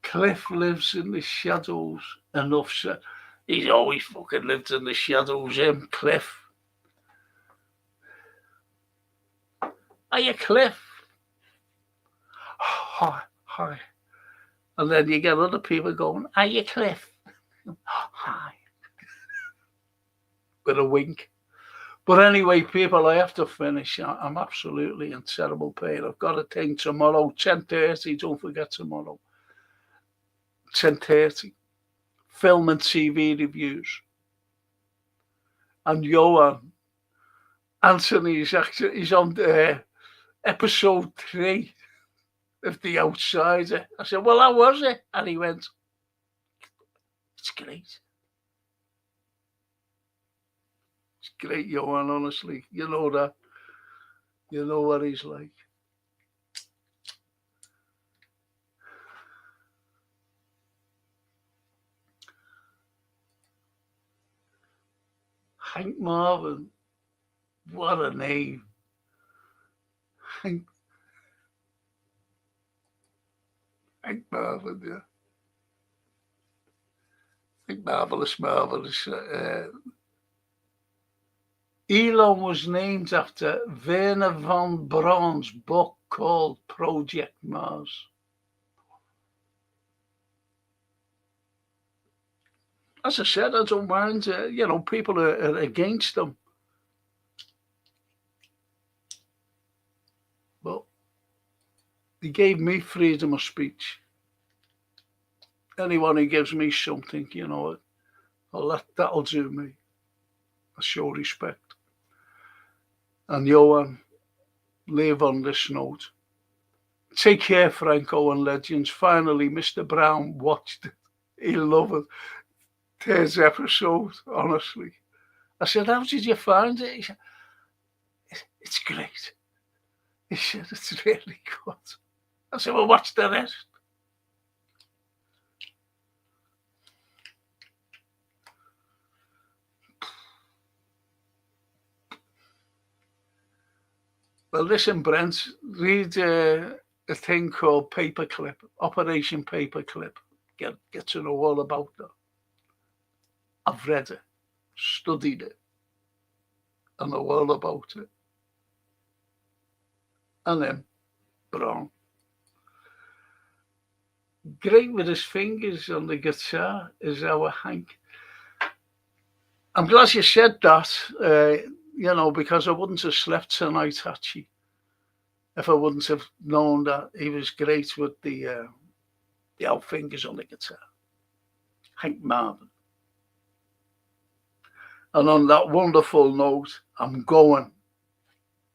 Cliff lives in the shadows. Enough said. He's always fucking lived in the shadows, him, Cliff. Are you Cliff? Hi. And then you get other people going, are you Cliff? Hi. With a wink. But anyway, people, I have to finish. I'm absolutely in terrible pain. I've got a thing tomorrow, 10:30. Don't forget tomorrow. 10:30. Film and TV reviews. And Johan Anthony he's on episode 3 of The Outsider. I said, well, how was it? And he went, it's great. It's great, Johan, honestly. You know that. You know what he's like. Hank Marvin. What a name. Hank Marvin, yeah. Hank marvelous. Elon was named after Werner von Braun's book called Project Mars. As I said, I don't mind, people are against them. But he gave me freedom of speech. Anyone who gives me something, that'll do me. I show respect. And Johan, leave on this note. Take care, Franco and Legends. Finally, Mr. Brown watched it. He loved it. 3rd episode, honestly. I said, how did you find it? He said, it's great. He said, it's really good. I said, well, watch the rest. Well, listen, Brent, read a thing called Paperclip, Operation Paperclip. Get to know all about that. I've read it, studied it, and know all about it. And then Brown. Great with his fingers on the guitar is our Hank. I'm glad you said that, because I wouldn't have slept tonight, Hatchie, if I wouldn't have known that he was great with the out fingers on the guitar. Hank Marvin. And on that wonderful note, I'm going.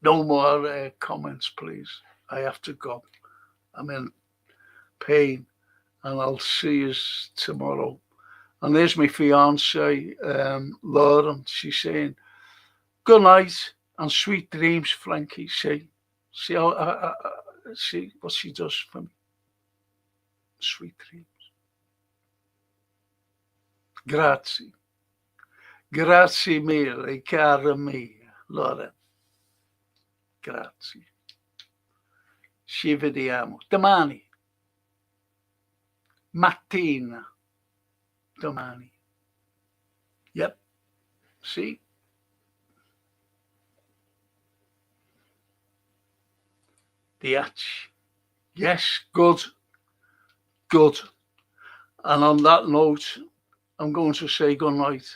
No more comments, please. I have to go. I'm in pain, and I'll see you tomorrow. And there's my fiance, Lauren. She's saying, good night and sweet dreams, Frankie. See how see what she does for me. Sweet dreams. Grazie. Grazie mille, cara mia, Lauren. Grazie. Ci vediamo domani. Mattina. Domani. Yep. See? The hatch. Yes, good. Good. And on that note, I'm going to say good night.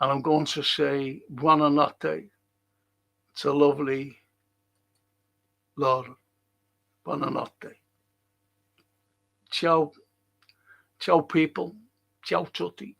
And I'm going to say buonanotte. It's a lovely loro. Buonanotte. Ciao. Ciao people. Ciao tutti.